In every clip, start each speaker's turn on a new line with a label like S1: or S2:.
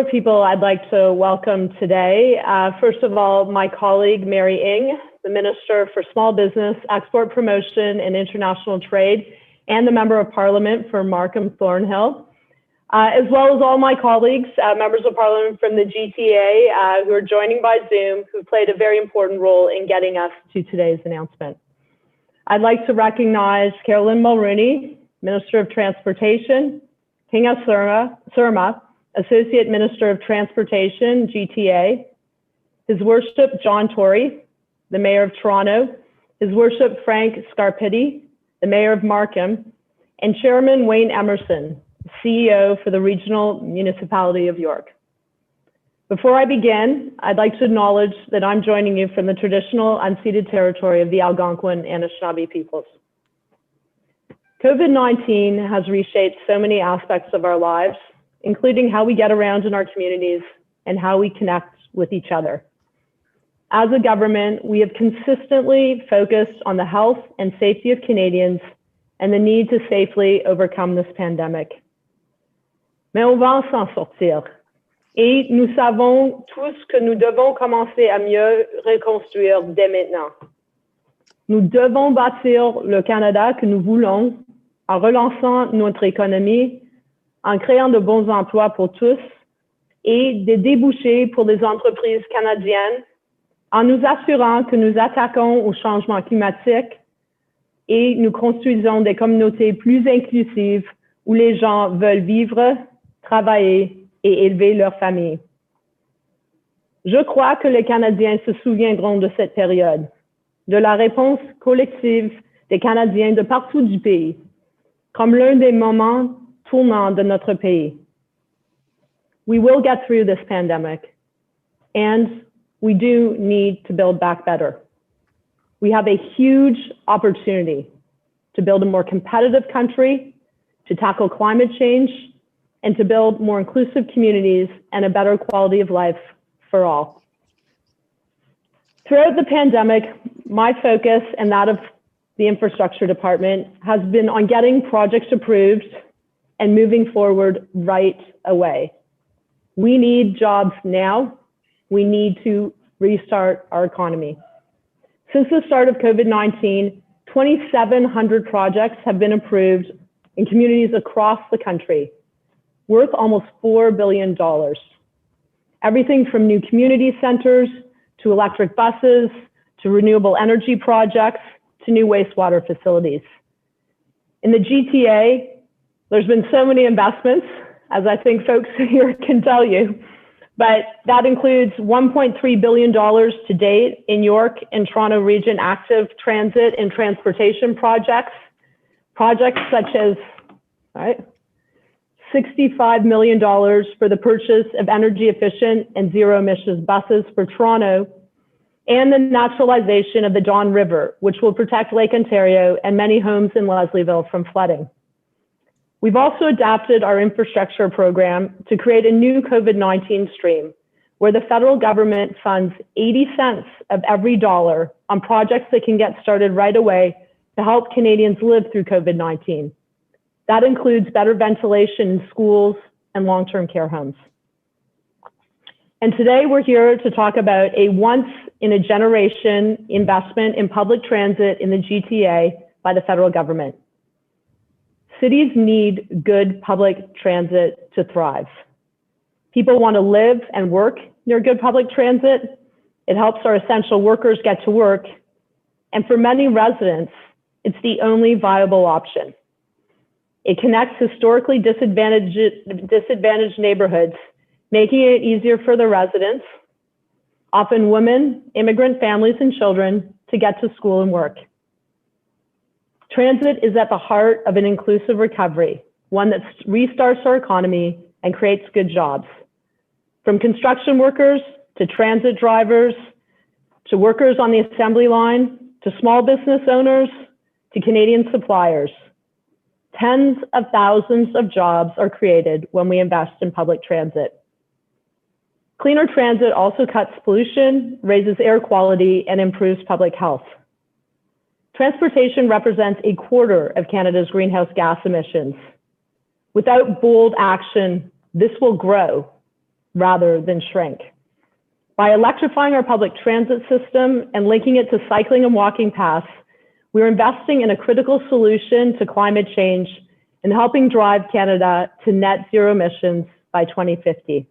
S1: of people I'd like to welcome today. First of all, my colleague, Mary Ng, the Minister for Small Business, Export Promotion and International Trade, and the Member of Parliament for Markham Thornhill, as well as all my colleagues, members of Parliament from the GTA who are joining by Zoom, who played a very important role in getting us to today's announcement. I'd like to recognize Carolyn Mulrooney, Minister of Transportation, Kinga Surma, Associate Minister of Transportation, GTA, His Worship John Tory, the Mayor of Toronto, His Worship Frank Scarpitti, the Mayor of Markham, and Chairman Wayne Emerson, CEO for the Regional Municipality of York. Before I begin, I'd like to acknowledge that I'm joining you from the traditional unceded territory of the Algonquin and Anishinaabe peoples. COVID-19 has reshaped so many aspects of our lives, including how we get around in our communities and how we connect with each other. As a government, we have consistently focused on the health and safety of Canadians and the need to safely overcome this pandemic. Mais on va s'en sortir. Et nous savons tous que nous devons commencer à mieux reconstruire dès maintenant. Nous devons bâtir le Canada que nous voulons en relançant notre économie, en créant de bons emplois pour tous et des débouchés pour les entreprises canadiennes, en nous assurant que nous attaquons au changement climatique et nous construisons des communautés plus inclusives où les gens veulent vivre, travailler et élever leur famille. Je crois que les Canadiens se souviendront de cette période, de la réponse collective des Canadiens de partout du pays, comme l'un des moments tournant de notre pays. We will get through this pandemic, and we do need to build back better. We have a huge opportunity to build a more competitive country, to tackle climate change, and to build more inclusive communities and a better quality of life for all. Throughout the pandemic, my focus and that of the Infrastructure Department has been on getting projects approved and moving forward right away. We need jobs now. We need to restart our economy. Since the start of COVID-19, 2,700 projects have been approved in communities across the country, worth almost $4 billion. Everything from new community centers, to electric buses, to renewable energy projects, to new wastewater facilities. In the GTA, there's been so many investments, as I think folks here can tell you, but that includes $1.3 billion to date in York and Toronto Region active transit and transportation projects such as, $65 million for the purchase of energy efficient and zero emissions buses for Toronto, and the naturalization of the Don River, which will protect Lake Ontario and many homes in Leslieville from flooding. We've also adapted our infrastructure program to create a new COVID-19 stream where the federal government funds 80 cents of every dollar on projects that can get started right away to help Canadians live through COVID-19. That includes better ventilation in schools and long-term care homes. And today we're here to talk about a once-in-a-generation investment in public transit in the GTA by the federal government. Cities need good public transit to thrive. People want to live and work near good public transit. It helps our essential workers get to work. And for many residents, it's the only viable option. It connects historically disadvantaged neighborhoods, making it easier for the residents, often women, immigrant families, and children, to get to school and work. Transit is at the heart of an inclusive recovery, one that restarts our economy and creates good jobs. From construction workers to transit drivers, to workers on the assembly line, to small business owners, to Canadian suppliers. Tens of thousands of jobs are created when we invest in public transit. Cleaner transit also cuts pollution, raises air quality, and improves public health. Transportation represents a quarter of Canada's greenhouse gas emissions. Without bold action, this will grow. rather than shrink. By electrifying our public transit system and linking it to cycling and walking paths, we're investing in a critical solution to climate change and helping drive Canada to net zero emissions by 2050.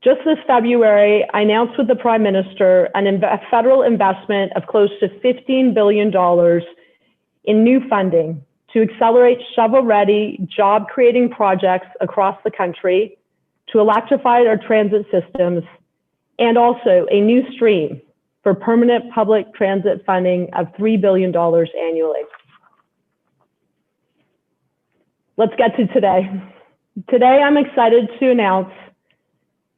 S1: Just this February, I announced with the Prime Minister a federal investment of close to $15 billion in new funding to accelerate shovel-ready, job-creating projects across the country, to electrify our transit systems, and also a new stream for permanent public transit funding of $3 billion annually. Let's get to today. Today, I'm excited to announce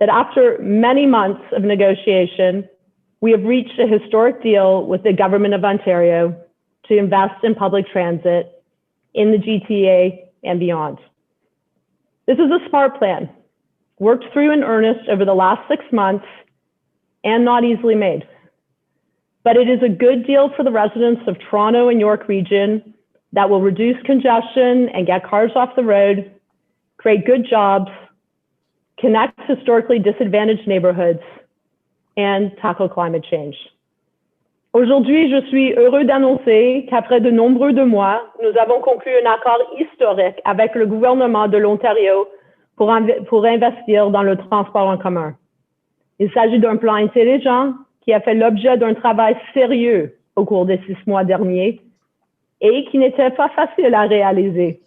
S1: that after many months of negotiation, we have reached a historic deal with the Government of Ontario to invest in public transit in the GTA and beyond. This is a smart plan, worked through in earnest over the last 6 months and not easily made. But it is a good deal for the residents of Toronto and York region that will reduce congestion and get cars off the road, create good jobs, connect historically disadvantaged neighborhoods, and tackle climate change. Aujourd'hui, je suis heureux d'annoncer qu'après de nombreux mois, nous avons conclu un accord historique avec le gouvernement de l'Ontario pour investir dans le transport en commun. Il s'agit d'un plan intelligent qui a fait l'objet d'un travail sérieux au cours des 6 mois derniers et qui n'était pas facile à réaliser.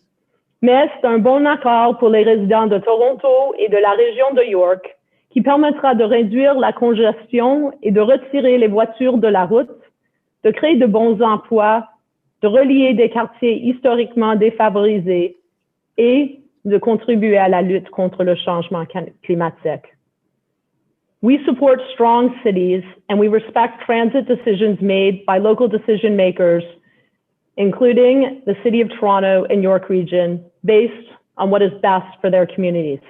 S1: Mais c'est un bon accord pour les résidents de Toronto et de la région de York qui permettra de réduire la congestion et de retirer les voitures de la route, de créer de bons emplois, de relier des quartiers historiquement défavorisés et de contribuer à la lutte contre le changement climatique. We support strong cities and we respect transit decisions made by local decision makers, including the City of Toronto and York region, based on what is best for their communities.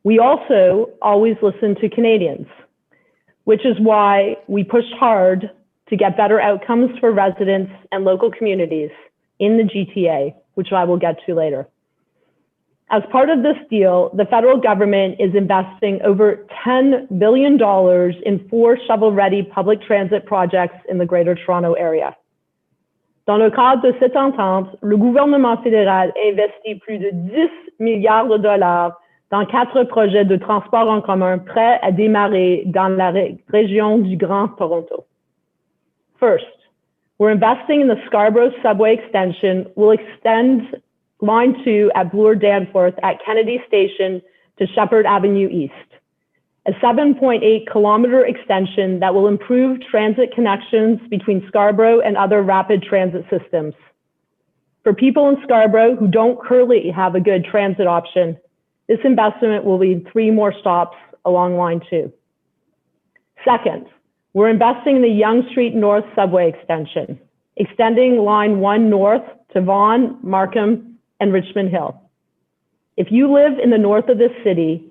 S1: We also always listen to Canadians, which is why we pushed hard to get better outcomes for residents and local communities in the GTA, which I will get to later. As part of this deal, the federal government is investing over $10 billion in 4 shovel-ready public transit projects in the Greater Toronto Area. Dans le cadre de cette entente, le gouvernement fédéral investit plus de 10 milliards de dollars dans 4 projets de transport en commun prêts à démarrer dans la région du Grand Toronto. First, we're investing in the Scarborough Subway extension. We'll extend Line 2 at Bloor Danforth at Kennedy Station to Shepherd Avenue East, a 7.8-kilometer extension that will improve transit connections between Scarborough and other rapid transit systems. For people in Scarborough who don't currently have a good transit option, this investment will lead 3 more stops along Line 2. Second, we're investing in the Yonge Street North Subway extension, extending Line 1 north to Vaughan, Markham, and Richmond Hill. If you live in the north of this city,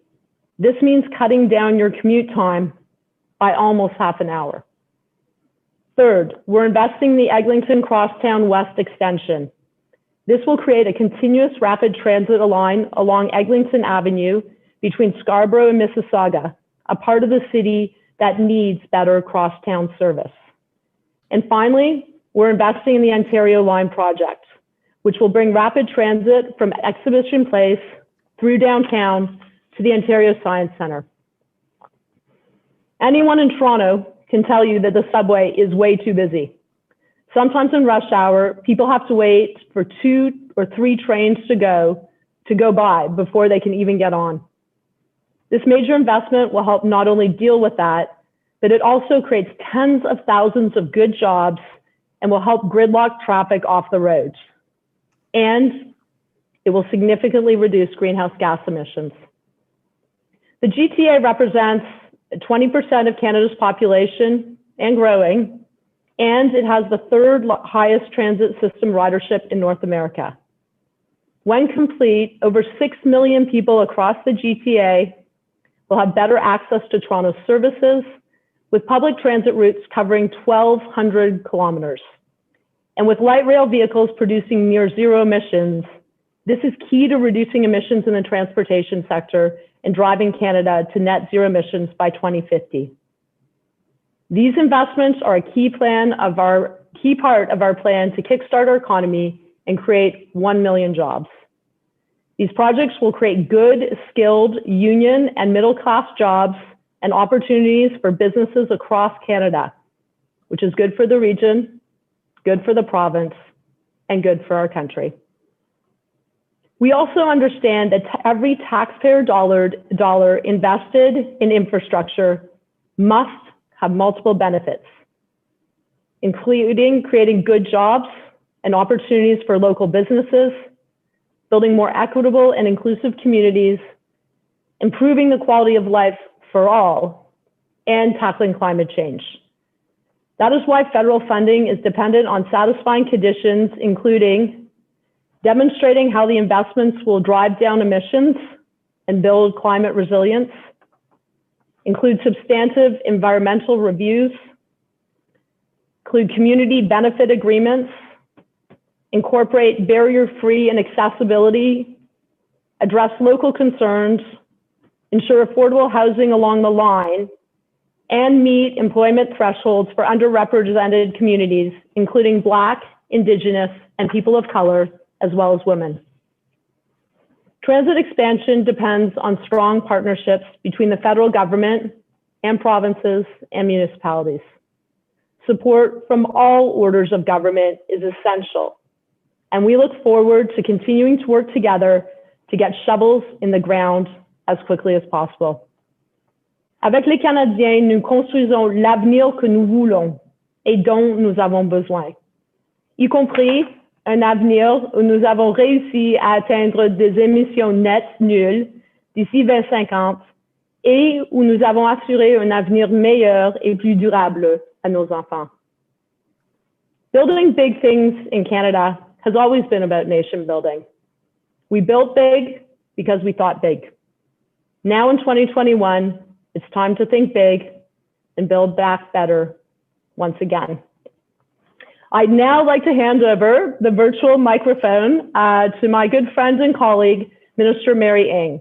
S1: this means cutting down your commute time by almost half an hour. Third, we're investing in the Eglinton Crosstown West extension. This will create a continuous rapid transit line along Eglinton Avenue between Scarborough and Mississauga, a part of the city that needs better crosstown service. And finally, we're investing in the Ontario Line project, which will bring rapid transit from Exhibition Place through downtown to the Ontario Science Centre. Anyone in Toronto can tell you that the subway is way too busy. Sometimes in rush hour, people have to wait for 2 or 3 trains to go by before they can even get on. This major investment will help not only deal with that, but it also creates tens of thousands of good jobs and will help gridlock traffic off the roads. And it will significantly reduce greenhouse gas emissions. The GTA represents 20% of Canada's population and growing, and it has the 3rd highest transit system ridership in North America. When complete, over 6 million people across the GTA will have better access to Toronto's services, with public transit routes covering 1,200 kilometers. And with light rail vehicles producing near zero emissions, this is key to reducing emissions in the transportation sector and driving Canada to net zero emissions by 2050. These investments are a key part of our plan to kickstart our economy and create 1 million jobs. These projects will create good, skilled, union and middle-class jobs and opportunities for businesses across Canada, which is good for the region, good for the province, and good for our country. We also understand that every taxpayer dollar invested in infrastructure must have multiple benefits, including creating good jobs and opportunities for local businesses, building more equitable and inclusive communities, improving the quality of life for all, and tackling climate change. That is why federal funding is dependent on satisfying conditions, including demonstrating how the investments will drive down emissions and build climate resilience, include substantive environmental reviews, include community benefit agreements, incorporate barrier-free and accessibility, address local concerns, ensure affordable housing along the line, and meet employment thresholds for underrepresented communities, including Black, Indigenous, and people of color, as well as women. Transit expansion depends on strong partnerships between the federal government and provinces and municipalities. Support from all orders of government is essential, and we look forward to continuing to work together to get shovels in the ground as quickly as possible. Avec les Canadiens, nous construisons l'avenir que nous voulons et dont nous avons besoin, y compris un avenir où nous avons réussi à atteindre des émissions nettes nulles d'ici 2050 et où nous avons assuré un avenir meilleur et plus durable à nos enfants. Building big things in Canada has always been about nation building. We built big because we thought big. Now in 2021, it's time to think big and build back better once again. I'd now like to hand over the virtual microphone to my good friend and colleague, Minister Mary Ng,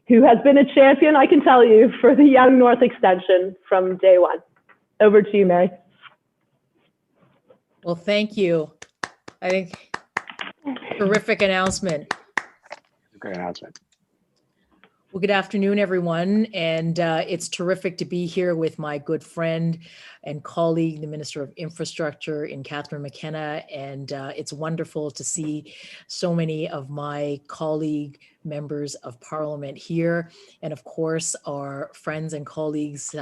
S1: who has been a champion, I can tell you, for the Yonge North Extension from day one. Over to you, Mary.
S2: Well, thank you. I think terrific announcement.
S3: Great announcement.
S2: Well, good afternoon, everyone. And it's terrific to be here with my good friend and colleague, the Minister of Infrastructure in Catherine McKenna. And it's wonderful to see so many of my colleague members of Parliament here. And of course, our friends and colleagues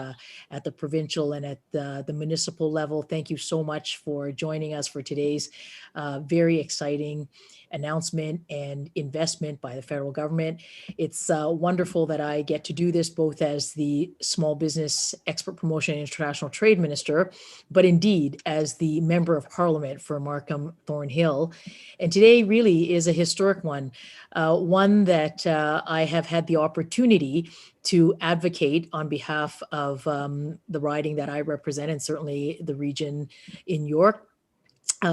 S2: at the provincial and at the municipal level. Thank you so much for joining us for today's very exciting announcement and investment by the federal government. It's wonderful that I get to do this both as the Small Business Export Promotion and International Trade Minister, but indeed as the Member of Parliament for Markham Thornhill. And today really is a historic one, one that I have had the opportunity to advocate on behalf of the riding that I represent, and certainly the region in York.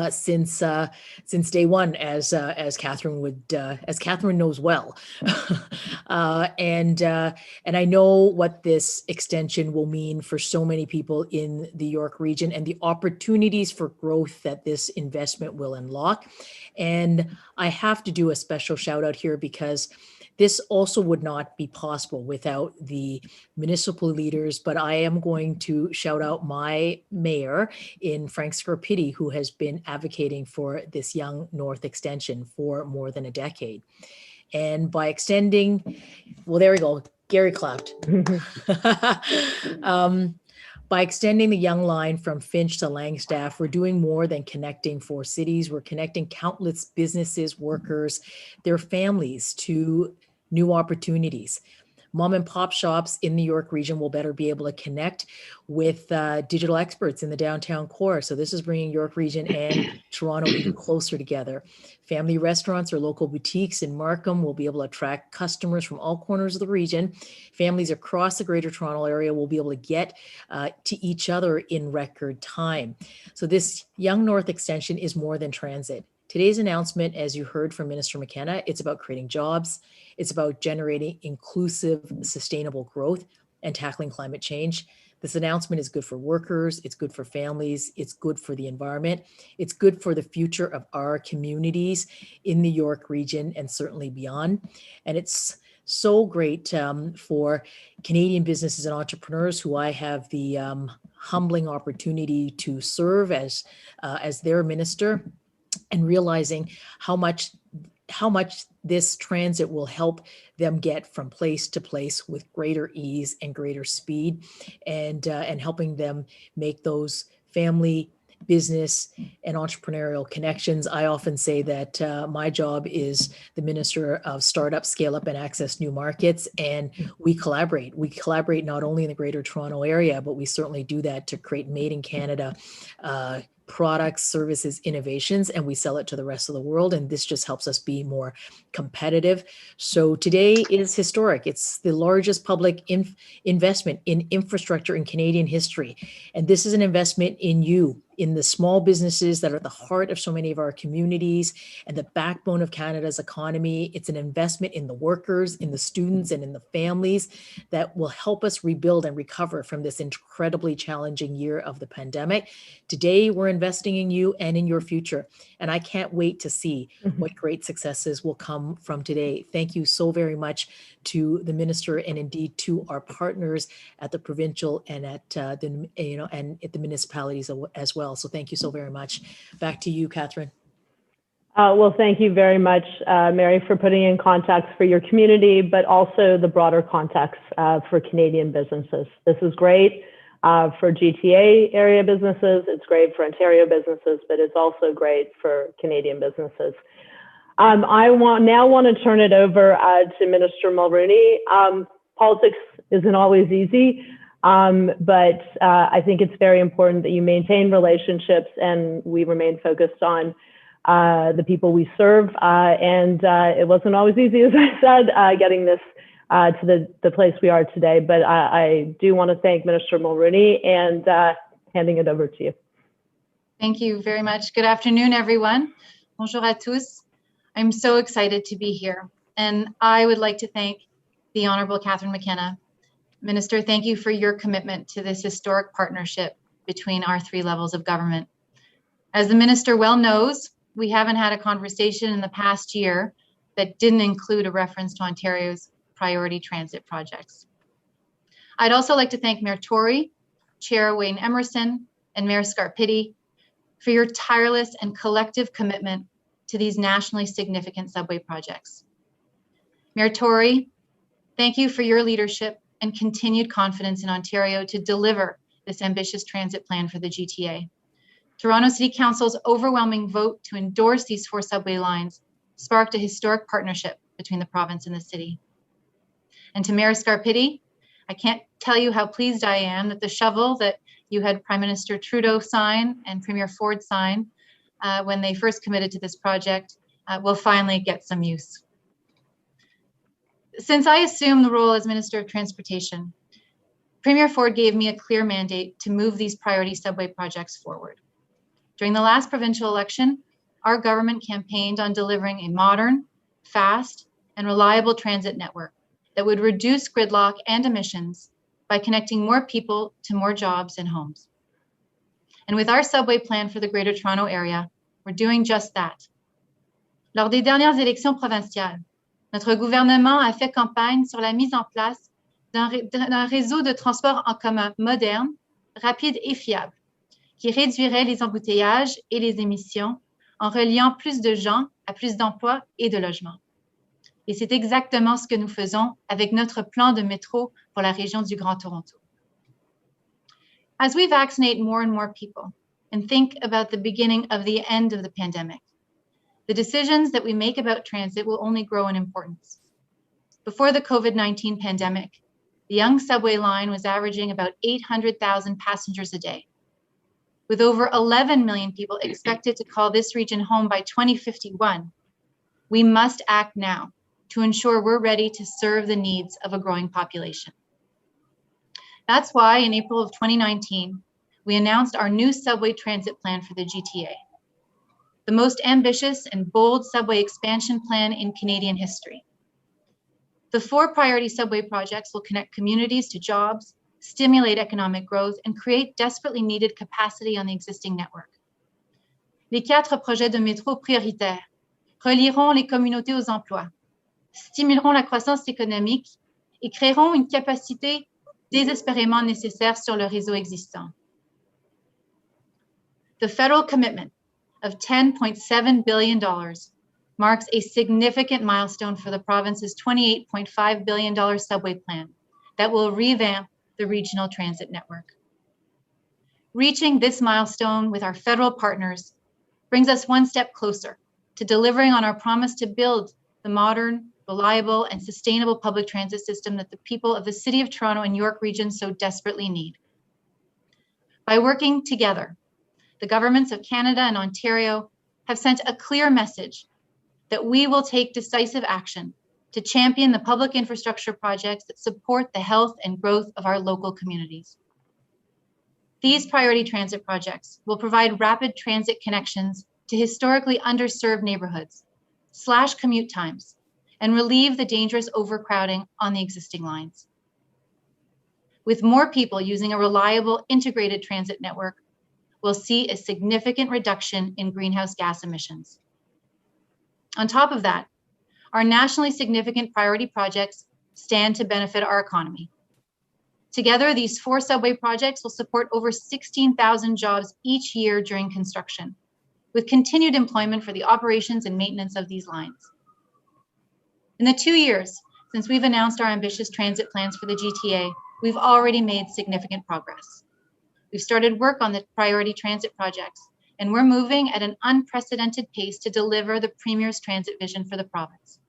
S2: Since day one, as Catherine knows well, and I know what this extension will mean for so many people in the York region and the opportunities for growth that this investment will unlock. And I have to do a special shout out here because this also would not be possible without the municipal leaders, but I am going to shout out my mayor in Frank Scarpitti, who has been advocating for this Yonge North extension for more than a decade. And by extending, well, there we go, Gary clapped. By extending the Yonge line from Finch to Langstaff, we're doing more than connecting four cities. We're connecting countless businesses, workers, their families to new opportunities. Mom and pop shops in the York region will better be able to connect with digital experts in the downtown core. So this is bringing York region and Toronto even closer together. Family restaurants or local boutiques in Markham will be able to attract customers from all corners of the region. Families across the Greater Toronto area will be able to get to each other in record time. So this Yonge North extension is more than transit. Today's announcement, as you heard from Minister McKenna, it's about creating jobs. It's about generating inclusive, sustainable growth and tackling climate change. This announcement is good for workers, it's good for families, it's good for the environment, it's good for the future of our communities in the York region and certainly beyond. And it's so great for Canadian businesses and entrepreneurs who I have the humbling opportunity to serve as their minister, and realizing how much this transit will help them get from place to place with greater ease and greater speed, and helping them make those family, business, and entrepreneurial connections. I often say that my job is the Minister of Startup, Scale Up, and Access New Markets, and we collaborate. We collaborate not only in the Greater Toronto Area, but we certainly do that to create made in Canada products, services, innovations, and we sell it to the rest of the world. And this just helps us be more competitive. So today is historic. It's the largest public investment in infrastructure in Canadian history. And this is an investment in you, in the small businesses that are at the heart of so many of our communities and the backbone of Canada's economy. It's an investment in the workers, in the students, and in the families that will help us rebuild and recover from this incredibly challenging year of the pandemic. Today, we're investing in you and in your future. And I can't wait to see what great successes will come from today. Thank you so very much to the minister, and indeed to our partners at the provincial and at the municipalities as well. So thank you so very much. Back to you, Catherine.
S1: Well, thank you very much, Mary, for putting in context for your community, but also the broader context for Canadian businesses. This is great for GTA area businesses. It's great for Ontario businesses, but it's also great for Canadian businesses. I now want to turn it over to Minister Mulroney. Politics isn't always easy, but I think it's very important that you maintain relationships and we remain focused on the people we serve. And it wasn't always easy, as I said, getting this to the place we are today. But I do want to thank Minister Mulroney and handing it over to you.
S4: Thank you very much. Good afternoon, everyone. Bonjour à tous. I'm so excited to be here. And I would like to thank the Honourable Catherine McKenna. Minister, thank you for your commitment to this historic partnership between our three levels of government. As the Minister well knows, we haven't had a conversation in the past year that didn't include a reference to Ontario's priority transit projects. I'd also like to thank Mayor Tory, Chair Wayne Emerson, and Mayor Scarpitti for your tireless and collective commitment to these nationally significant subway projects. Mayor Tory, thank you for your leadership and continued confidence in Ontario to deliver this ambitious transit plan for the GTA. Toronto City Council's overwhelming vote to endorse these 4 subway lines sparked a historic partnership between the province and the city. And to Mayor Scarpitti, I can't tell you how pleased I am that the shovel that you had Prime Minister Trudeau sign and Premier Ford sign when they first committed to this project will finally get some use. Since I assumed the role as Minister of Transportation, Premier Ford gave me a clear mandate to move these priority subway projects forward. During the last provincial election, our government campaigned on delivering a modern, fast, and reliable transit network that would reduce gridlock and emissions by connecting more people to more jobs and homes. And with our subway plan for the Greater Toronto Area, we're doing just that. Lors des dernières élections provinciales, notre gouvernement a fait campagne sur la mise en place d'un réseau de transport en commun moderne, rapide et fiable, qui réduirait les embouteillages et les émissions en reliant plus de gens à plus d'emplois et de logements. Et c'est exactement ce que nous faisons avec notre plan de métro pour la région du Grand Toronto. As we vaccinate more and more people and think about the beginning of the end of the pandemic, the decisions that we make about transit will only grow in importance. Before the COVID-19 pandemic, the Yonge subway line was averaging about 800,000 passengers a day. With over 11 million people expected to call this region home by 2051, we must act now to ensure we're ready to serve the needs of a growing population. That's why in April of 2019, we announced our new subway transit plan for the GTA. the most ambitious and bold subway expansion plan in Canadian history. The 4 priority subway projects will connect communities to jobs, stimulate economic growth, and create desperately needed capacity on the existing network. Les 4 projets de métro prioritaires relieront les communautés aux emplois, stimuleront la croissance économique et créeront une capacité désespérément nécessaire sur le réseau existant. The federal commitment of $10.7 billion marks a significant milestone for the province's $28.5 billion subway plan that will revamp the regional transit network. Reaching this milestone with our federal partners brings us one step closer to delivering on our promise to build the modern, reliable, and sustainable public transit system that the people of the City of Toronto and York Region so desperately need. By working together, the governments of Canada and Ontario have sent a clear message that we will take decisive action to champion the public infrastructure projects that support the health and growth of our local communities. These priority transit projects will provide rapid transit connections to historically underserved neighborhoods, slash commute times, and relieve the dangerous overcrowding on the existing lines. With more people using a reliable integrated transit network, we'll see a significant reduction in greenhouse gas emissions. On top of that, our nationally significant priority projects stand to benefit our economy. Together, these 4 subway projects will support over 16,000 jobs each year during construction, with continued employment for the operations and maintenance of these lines. In the 2 years since we've announced our ambitious transit plans for the GTA, we've already made significant progress. We've started work on the priority transit projects, and we're moving at an unprecedented pace to deliver the Premier's transit vision for the province.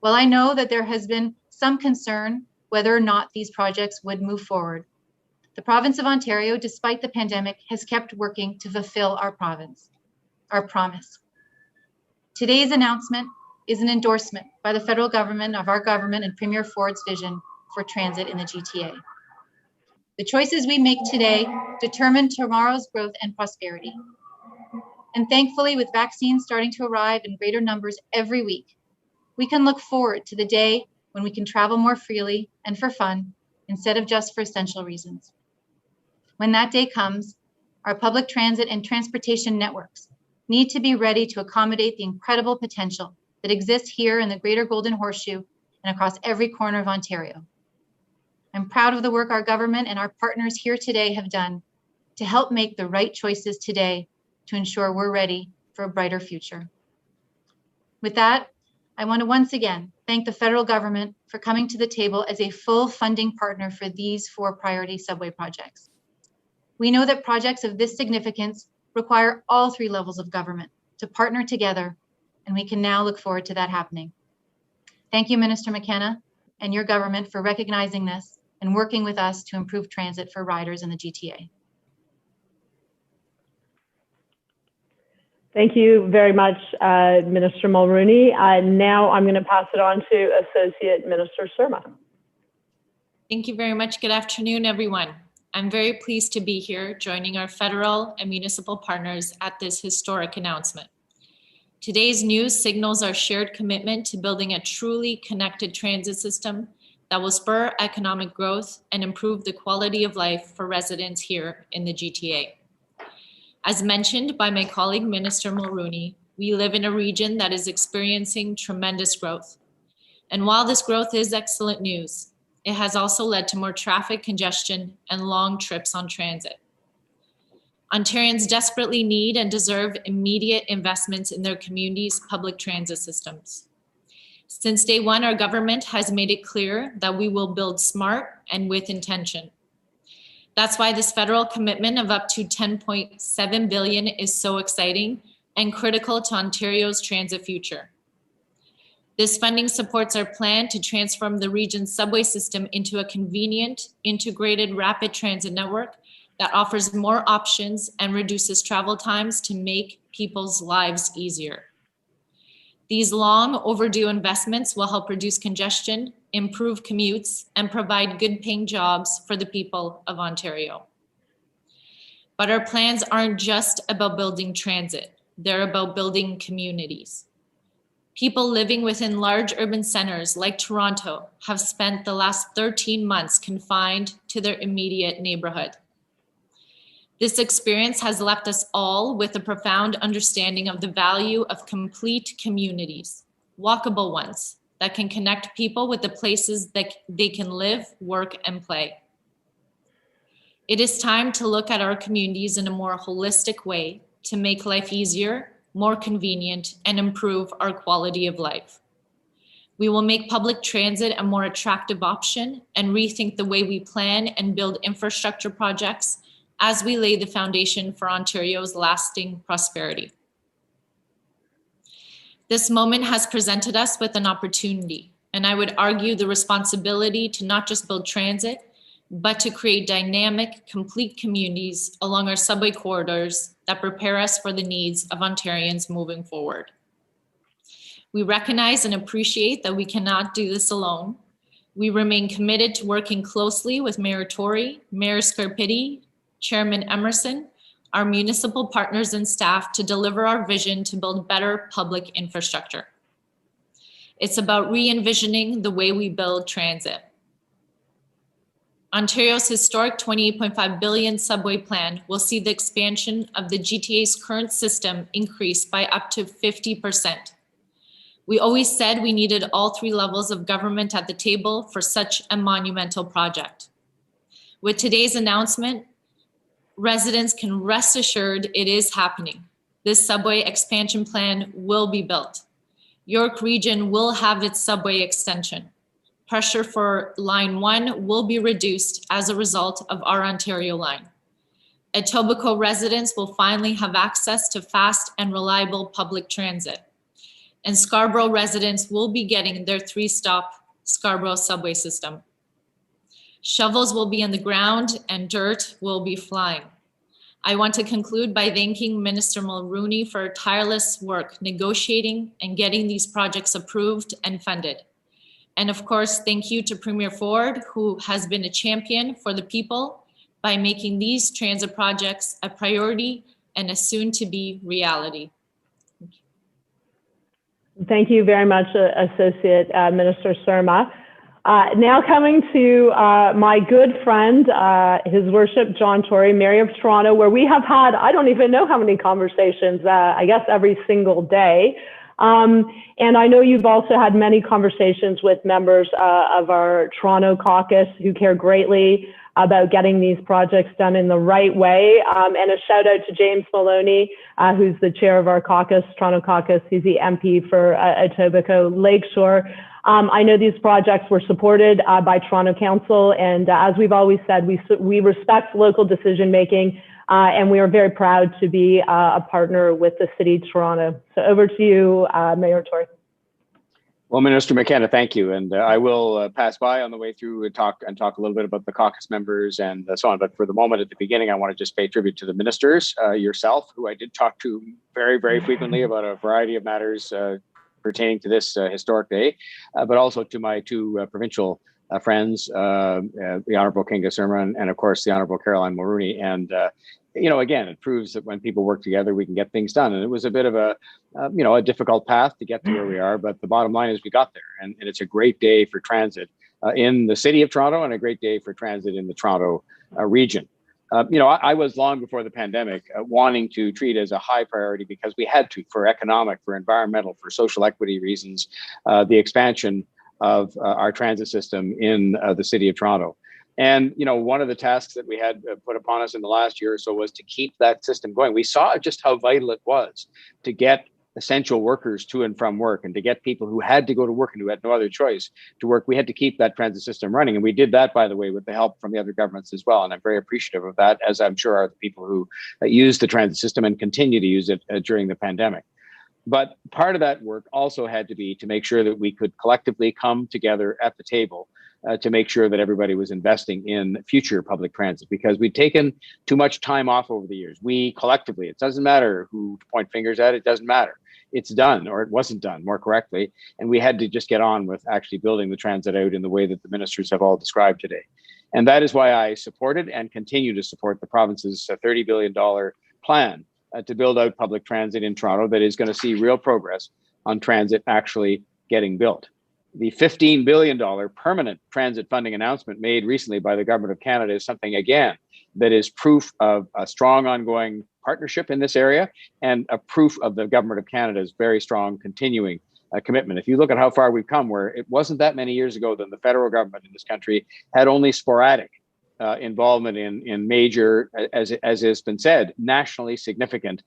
S4: While I know that there has been some concern whether or not these projects would move forward, the province of Ontario, despite the pandemic, has kept working to fulfill our promise. Today's announcement is an endorsement by the federal government of our government and Premier Ford's vision for transit in the GTA. The choices we make today determine tomorrow's growth and prosperity. And thankfully, with vaccines starting to arrive in greater numbers every week, we can look forward to the day when we can travel more freely and for fun instead of just for essential reasons. When that day comes, our public transit and transportation networks need to be ready to accommodate the incredible potential that exists here in the Greater Golden Horseshoe and across every corner of Ontario. I'm proud of the work our government and our partners here today have done to help make the right choices today to ensure we're ready for a brighter future. With that, I want to once again thank the federal government for coming to the table as a full funding partner for these 4 priority subway projects. We know that projects of this significance require all 3 levels of government to partner together, and we can now look forward to that happening. Thank you, Minister McKenna, and your government for recognizing this and working with us to improve transit for riders in the GTA.
S1: Thank you very much, Minister Mulrooney. Now I'm going to pass it on to Associate Minister Surma.
S5: Thank you very much. Good afternoon, everyone. I'm very pleased to be here joining our federal and municipal partners at this historic announcement. Today's news signals our shared commitment to building a truly connected transit system that will spur economic growth and improve the quality of life for residents here in the GTA. As mentioned by my colleague, Minister Mulrooney, we live in a region that is experiencing tremendous growth. And while this growth is excellent news, it has also led to more traffic congestion and long trips on transit. Ontarians desperately need and deserve immediate investments in their communities' public transit systems. Since day one, our government has made it clear that we will build smart and with intention. That's why this federal commitment of up to $10.7 billion is so exciting and critical to Ontario's transit future. This funding supports our plan to transform the region's subway system into a convenient, integrated, rapid transit network that offers more options and reduces travel times to make people's lives easier. These long overdue investments will help reduce congestion, improve commutes, and provide good paying jobs for the people of Ontario. But our plans aren't just about building transit. They're about building communities. People living within large urban centers like Toronto have spent the last 13 months confined to their immediate neighborhood. This experience has left us all with a profound understanding of the value of complete communities, walkable ones that can connect people with the places that they can live, work, and play. It is time to look at our communities in a more holistic way to make life easier, more convenient, and improve our quality of life. We will make public transit a more attractive option and rethink the way we plan and build infrastructure projects as we lay the foundation for Ontario's lasting prosperity. This moment has presented us with an opportunity, and I would argue the responsibility to not just build transit, but to create dynamic, complete communities along our subway corridors that prepare us for the needs of Ontarians moving forward. We recognize and appreciate that we cannot do this alone. We remain committed to working closely with Mayor Tory, Mayor Scarpitti, Chairman Emerson, our municipal partners and staff to deliver our vision to build better public infrastructure. It's about re-envisioning the way we build transit. Ontario's historic $28.5 billion subway plan will see the expansion of the GTA's current system increase by up to 50%. We always said we needed all three levels of government at the table for such a monumental project. With today's announcement, residents can rest assured it is happening. This subway expansion plan will be built. York Region will have its subway extension. Pressure for Line 1 will be reduced as a result of our Ontario line. Etobicoke residents will finally have access to fast and reliable public transit. And Scarborough residents will be getting their 3-stop Scarborough Subway system. Shovels will be in the ground and dirt will be flying. I want to conclude by thanking Minister Mulroney for her tireless work negotiating and getting these projects approved and funded. And of course, thank you to Premier Ford, who has been a champion for the people by making these transit projects a priority and a soon-to-be reality.
S1: Thank you very much, Associate Minister Surma. Now coming to my good friend, His Worship John Tory, Mayor of Toronto, where we have had, I don't even know how many conversations, I guess every single day. And I know you've also had many conversations with members of our Toronto caucus who care greatly about getting these projects done in the right way. And a shout out to James Maloney, who's the chair of our caucus, Toronto caucus. He's the MP for Etobicoke Lakeshore. I know these projects were supported by Toronto Council, and as we've always said, we respect local decision making, and we are very proud to be a partner with the City of Toronto. So over to you, Mayor Tory.
S3: Well, Minister McKenna, thank you. And I will pass by on the way through and talk a little bit about the caucus members and so on. But for the moment at the beginning, I want to just pay tribute to the ministers, yourself, who I did talk to very, very frequently about a variety of matters pertaining to this historic day, but also to my two provincial friends, the Honourable Kinga Surma and of course the Honourable Caroline Mulroney. And you know, again, it proves that when people work together, we can get things done. And it was a bit of a, a difficult path to get to where we are. But the bottom line is we got there. And it's a great day for transit in the City of Toronto and a great day for transit in the Toronto region. I was long before the pandemic wanting to treat as a high priority because we had to, for economic, for environmental, for social equity reasons, the expansion of our transit system in the City of Toronto. And, one of the tasks that we had put upon us in the last year or so was to keep that system going. We saw just how vital it was to get essential workers to and from work and to get people who had to go to work and who had no other choice to work. We had to keep that transit system running. And we did that, by the way, with the help from the other governments as well. And I'm very appreciative of that, as I'm sure are the people who use the transit system and continue to use it during the pandemic. But part of that work also had to be to make sure that we could collectively come together at the table to make sure that everybody was investing in future public transit, because we'd taken too much time off over the years. We collectively, it doesn't matter who to point fingers at, it doesn't matter. It's done, or it wasn't done more correctly. And we had to just get on with actually building the transit out in the way that the ministers have all described today. And that is why I supported and continue to support the province's $30 billion plan to build out public transit in Toronto that is going to see real progress on transit actually getting built. The $15 billion permanent transit funding announcement made recently by the Government of Canada is something, again, that is proof of a strong ongoing partnership in this area and a proof of the Government of Canada's very strong continuing commitment. If you look at how far we've come, where it wasn't that many years ago that the federal government in this country had only sporadic involvement in major, as has been said, nationally significant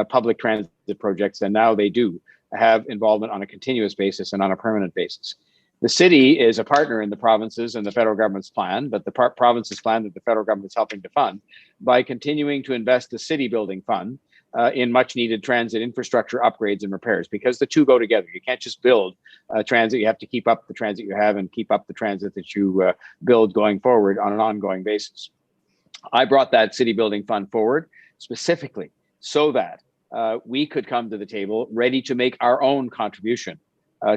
S3: public transit projects, and now they do have involvement on a continuous basis and on a permanent basis. The city is a partner in the province's and the federal government's plan, but the province's plan that the federal government is helping to fund by continuing to invest the city building fund in much needed transit infrastructure upgrades and repairs, because the two go together. You can't just build transit. You have to keep up the transit you have and keep up the transit that you build going forward on an ongoing basis. I brought that city building fund forward specifically so that we could come to the table ready to make our own contribution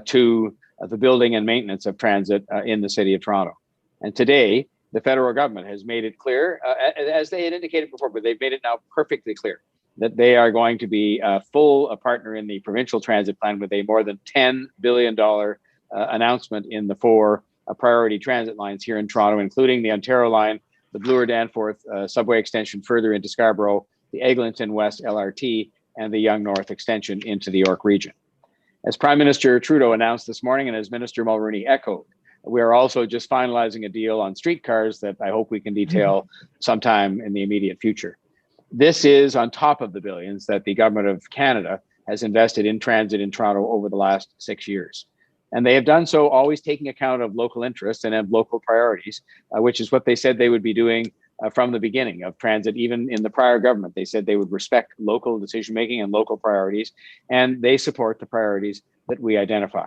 S3: to the building and maintenance of transit in the city of Toronto. And today, the federal government has made it clear, as they had indicated before, but they've made it now perfectly clear that they are going to be a full partner in the provincial transit plan with a more than $10 billion announcement in the 4 priority transit lines here in Toronto, including the Ontario line, the Bloor-Danforth subway extension further into Scarborough, the Eglinton West LRT, and the Yonge North extension into the York region. As Prime Minister Trudeau announced this morning and as Minister Mulroney echoed, we are also just finalizing a deal on streetcars that I hope we can detail sometime in the immediate future. This is on top of the billions that the Government of Canada has invested in transit in Toronto over the last 6 years. And they have done so always taking account of local interests and of local priorities, which is what they said they would be doing from the beginning of transit. Even in the prior government, they said they would respect local decision-making and local priorities, and they support the priorities that we identify.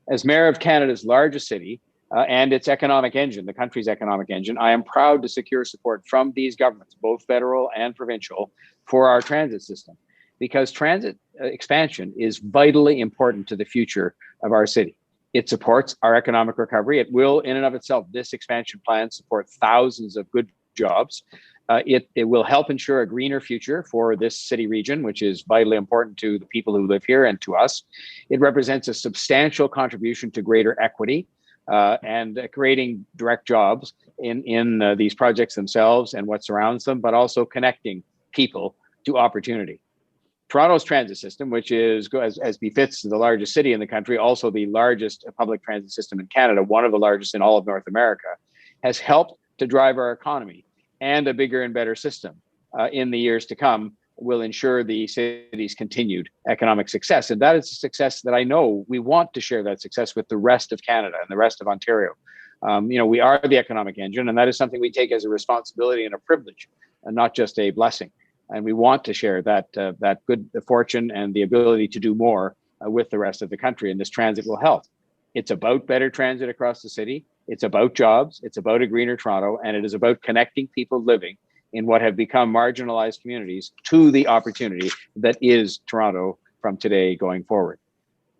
S3: As mayor of Canada's largest city and its economic engine, the country's economic engine, I am proud to secure support from these governments, both federal and provincial, for our transit system, because transit expansion is vitally important to the future of our city. It supports our economic recovery. It will, in and of itself, this expansion plan support thousands of good jobs. It will help ensure a greener future for this city region, which is vitally important to the people who live here and to us. It represents a substantial contribution to greater equity and creating direct jobs in these projects themselves and what surrounds them, but also connecting people to opportunity. Toronto's transit system, which is, as befits the largest city in the country, also the largest public transit system in Canada, one of the largest in all of North America, has helped to drive our economy, and a bigger and better system in the years to come will ensure the city's continued economic success. And that is a success that I know we want to share that success with the rest of Canada and the rest of Ontario. We are the economic engine, and that is something we take as a responsibility and a privilege, and not just a blessing. And we want to share that good fortune and the ability to do more with the rest of the country, and this transit will help. It's about better transit across the city. It's about jobs. It's about a greener Toronto, and it is about connecting people living in what have become marginalized communities to the opportunity that is Toronto from today going forward.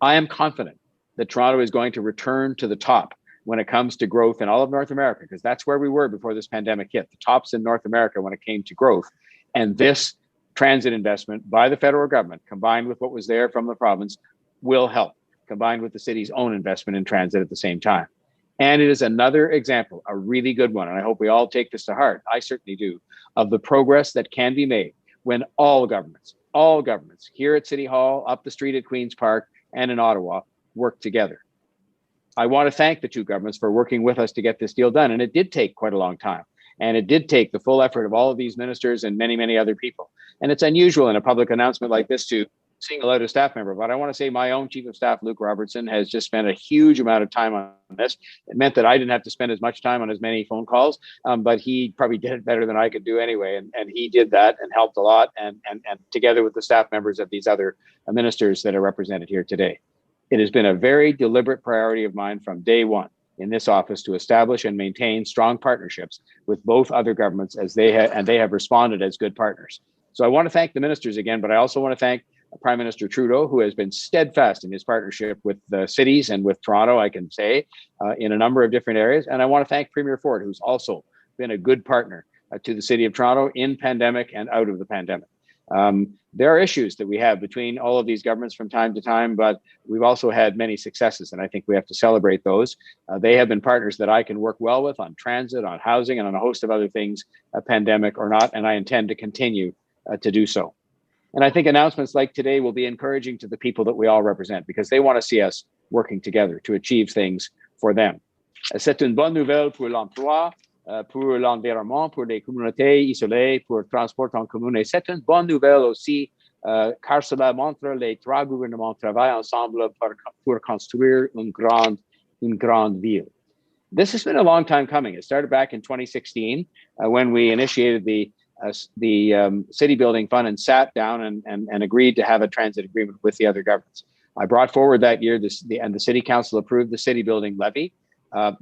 S3: I am confident that Toronto is going to return to the top when it comes to growth in all of North America, because that's where we were before this pandemic hit. The tops in North America when it came to growth. And this transit investment by the federal government, combined with what was there from the province, will help, combined with the city's own investment in transit at the same time. And it is another example, a really good one, and I hope we all take this to heart, I certainly do, of the progress that can be made when all governments here at City Hall, up the street at Queen's Park, and in Ottawa work together. I want to thank the two governments for working with us to get this deal done, and it did take quite a long time. And it did take the full effort of all of these ministers and many, many other people. And it's unusual in a public announcement like this to single out a staff member, but I want to say my own Chief of Staff, Luke Robertson, has just spent a huge amount of time on this. It meant that I didn't have to spend as much time on as many phone calls, but he probably did it better than I could do anyway. And he did that and helped a lot, and together with the staff members of these other ministers that are represented here today. It has been a very deliberate priority of mine from day one in this office to establish and maintain strong partnerships with both other governments, as they have responded as good partners. So I want to thank the ministers again, but I also want to thank Prime Minister Trudeau, who has been steadfast in his partnership with the cities and with Toronto, I can say, in a number of different areas. And I want to thank Premier Ford, who's also been a good partner to the City of Toronto in pandemic and out of the pandemic. There are issues that we have between all of these governments from time to time, but we've also had many successes, and I think we have to celebrate those. They have been partners that I can work well with on transit, on housing, and on a host of other things, pandemic or not, and I intend to continue to do so. And I think announcements like today will be encouraging to the people that we all represent, because they want to see us working together to achieve things for them. C'est une bonne nouvelle pour l'emploi, pour l'environnement, pour les communautés isolées, pour le transport en commun. Et c'est une bonne nouvelle aussi, car cela montre les trois gouvernements travaillent ensemble pour construire une grande ville. This has been a long time coming. It started back in 2016 when we initiated the City Building Fund and sat down and agreed to have a transit agreement with the other governments. I brought forward that year, and the City Council approved the City Building Levy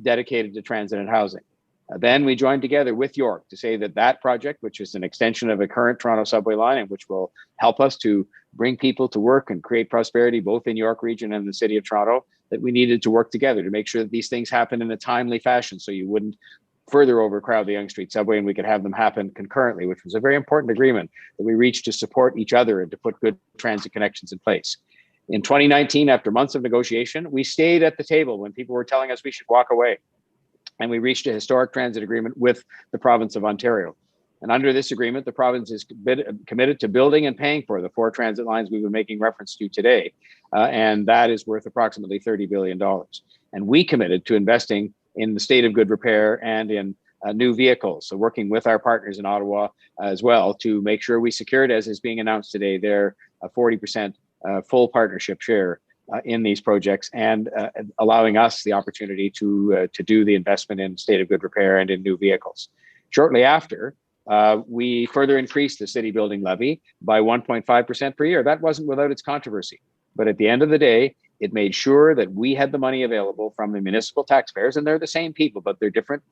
S3: dedicated to transit and housing. Then we joined together with York to say that that project, which is an extension of a current Toronto subway line and which will help us to bring people to work and create prosperity both in York Region and the City of Toronto, that we needed to work together to make sure that these things happen in a timely fashion so you wouldn't further overcrowd the Yonge Street Subway and we could have them happen concurrently, which was a very important agreement that we reached to support each other and to put good transit connections in place. In 2019, after months of negotiation, we stayed at the table when people were telling us we should walk away. And we reached a historic transit agreement with the province of Ontario. And under this agreement, the province is committed to building and paying for the 4 transit lines we've been making reference to today. And that is worth approximately $30 billion. And we committed to investing in the state of good repair and in new vehicles. So working with our partners in Ottawa as well to make sure we secured, as is being announced today, their 40% full partnership share in these projects, and allowing us the opportunity to do the investment in state of good repair and in new vehicles. Shortly after, we further increased the city building levy by 1.5% per year. That wasn't without its controversy, but at the end of the day, it made sure that we had the money available from the municipal taxpayers, and they're the same people, but they're different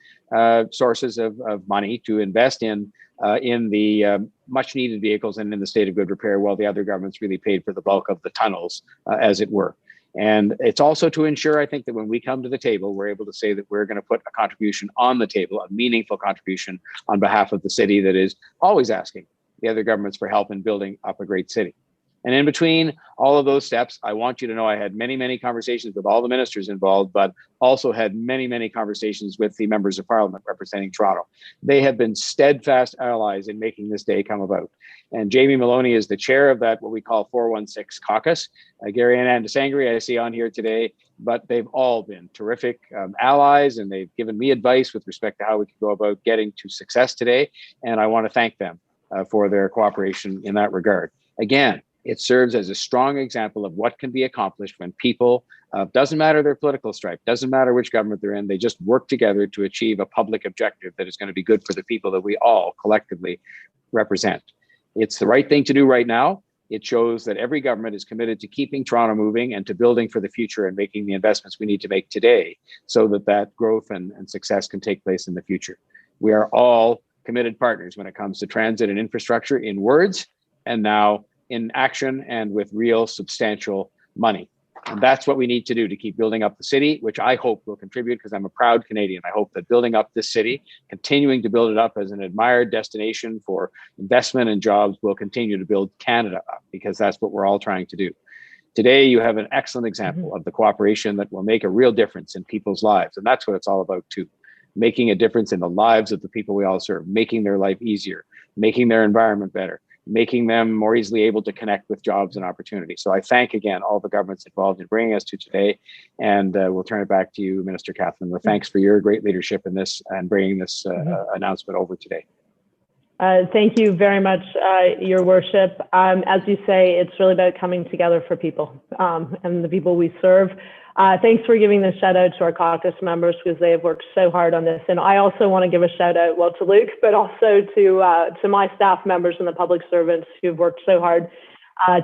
S3: sources of money to invest in the much needed vehicles and in the state of good repair, while the other governments really paid for the bulk of the tunnels, as it were. And it's also to ensure, I think, that when we come to the table, we're able to say that we're going to put a contribution on the table, a meaningful contribution on behalf of the city that is always asking the other governments for help in building up a great city. And in between all of those steps, I want you to know I had many, many conversations with all the ministers involved, but also had many, many conversations with the members of parliament representing Toronto. They have been steadfast allies in making this day come about. And Jamie Maloney is the chair of that, what we call 416 caucus. Gary and Andesangri I see on here today, but they've all been terrific allies, and they've given me advice with respect to how we can go about getting to success today. And I want to thank them for their cooperation in that regard. Again, it serves as a strong example of what can be accomplished when people, doesn't matter their political stripe, doesn't matter which government they're in, they just work together to achieve a public objective that is going to be good for the people that we all collectively represent. It's the right thing to do right now. It shows that every government is committed to keeping Toronto moving and to building for the future and making the investments we need to make today so that that growth and success can take place in the future. We are all committed partners when it comes to transit and infrastructure in words and now in action and with real substantial money. And that's what we need to do to keep building up the city, which I hope will contribute, because I'm a proud Canadian. I hope that building up this city, continuing to build it up as an admired destination for investment and jobs, will continue to build Canada up, because that's what we're all trying to do. Today, you have an excellent example of the cooperation that will make a real difference in people's lives. And that's what it's all about too. Making a difference in the lives of the people we all serve, making their life easier, making their environment better, making them more easily able to connect with jobs and opportunities. So I thank again all the governments involved in bringing us to today, and we'll turn it back to you, Minister Catherine, with thanks for your great leadership in this and bringing this announcement over today.
S1: Thank you very much, Your Worship. As you say, it's really about coming together for people and the people we serve. Thanks for giving the shout out to our caucus members, because they have worked so hard on this. And I also want to give a shout out, well, to Luke, but also to my staff members and the public servants who've worked so hard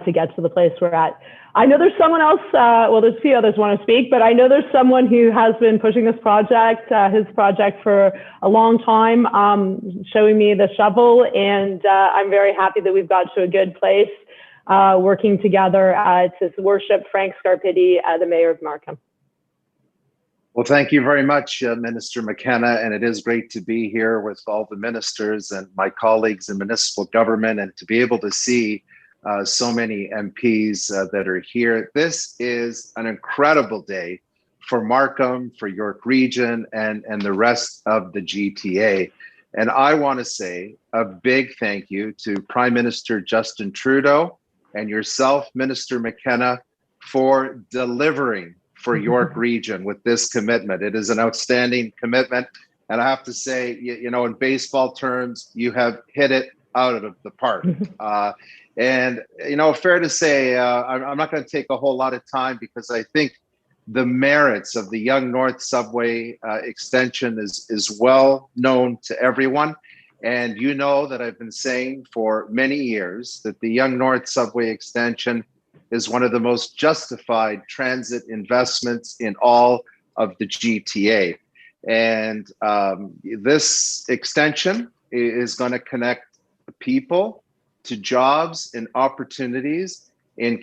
S1: to get to the place we're at. I know there's someone else, well, there's a few others want to speak, but I know there's someone who has been pushing this project, his project for a long time, showing me the shovel, and I'm very happy that we've got to a good place. working together. It's His Worship Frank Scarpitti, the Mayor of Markham.
S6: Well, thank you very much, Minister McKenna, and it is great to be here with all the ministers and my colleagues in municipal government, and to be able to see so many MPs that are here. This is an incredible day for Markham, for York Region, and the rest of the GTA. And I want to say a big thank you to Prime Minister Justin Trudeau and yourself, Minister McKenna, for delivering for York Region with this commitment. It is an outstanding commitment. And I have to say, you know, in baseball terms, you have hit it out of the park. And, you know, fair to say, I'm not going to take a whole lot of time, because I think the merits of the Yonge North Subway extension is well known to everyone. And you know that I've been saying for many years that the Yonge North Subway extension is one of the most justified transit investments in all of the GTA. And this extension is going to connect people to jobs and opportunities in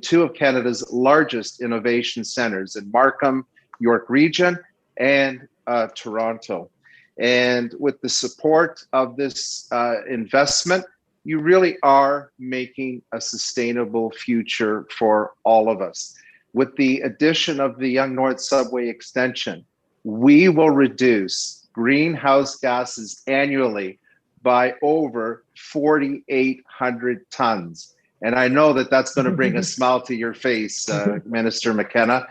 S6: two of Canada's largest innovation centers, in Markham, York Region, and Toronto. And with the support of this investment, you really are making a sustainable future for all of us. With the addition of the Yonge North Subway extension, we will reduce greenhouse gases annually by over 4,800 tons. And I know that that's going to bring a smile to your face, Minister McKenna.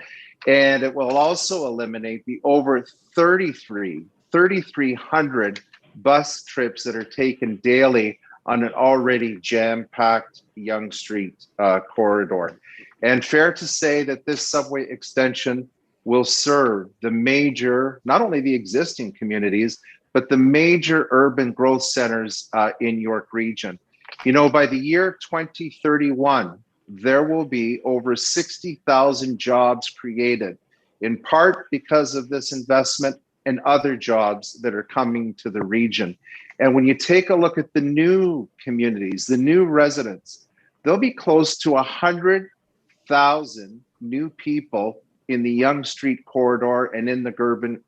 S6: And it will also eliminate the over 3,300 bus trips that are taken daily on an already jam-packed Yonge Street corridor. And fair to say that this subway extension will serve the major, not only the existing communities, but the major urban growth centers in York Region. You know, by the year 2031, there will be over 60,000 jobs created, in part because of this investment and other jobs that are coming to the region. And when you take a look at the new communities, the new residents, there'll be close to 100,000 new people in the Yonge Street corridor and in the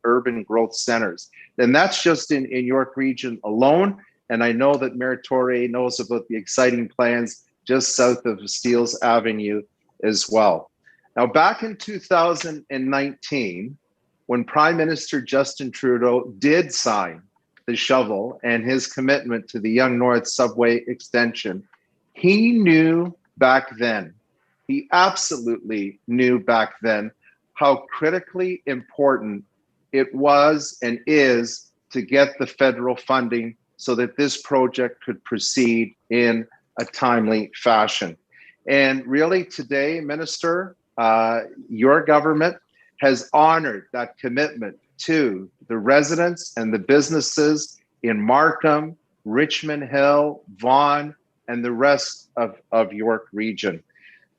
S6: urban growth centers. And that's just in York Region alone. And I know that Mayor Toure knows about the exciting plans just south of Steeles Avenue as well. Now, back in 2019, when Prime Minister Justin Trudeau did sign the shovel and his commitment to the Yonge North Subway extension, he knew back then, he absolutely knew back then, how critically important it was and is to get the federal funding so that this project could proceed in a timely fashion. And really today, Minister, your government has honored that commitment to the residents and the businesses in Markham, Richmond Hill, Vaughan, and the rest of York Region.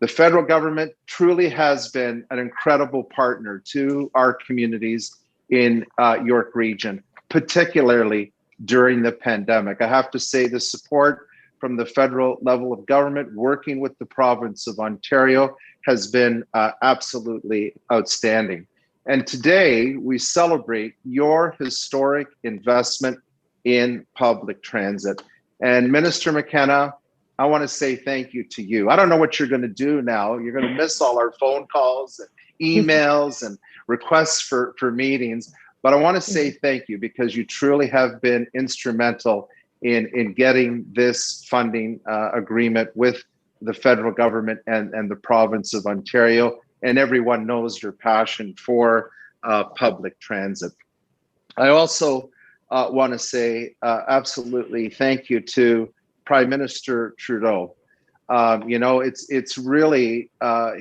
S6: The federal government truly has been an incredible partner to our communities in York Region, particularly during the pandemic. I have to say the support from the federal level of government working with the province of Ontario has been absolutely outstanding. And today we celebrate your historic investment in public transit. And Minister McKenna, I want to say thank you to you. I don't know what you're going to do now. You're going to miss all our phone calls and emails and requests for meetings. But I want to say thank you, because you truly have been instrumental in getting this funding agreement with the federal government and the province of Ontario. And everyone knows your passion for public transit. I also want to say absolutely thank you to Prime Minister Trudeau. You know, it's really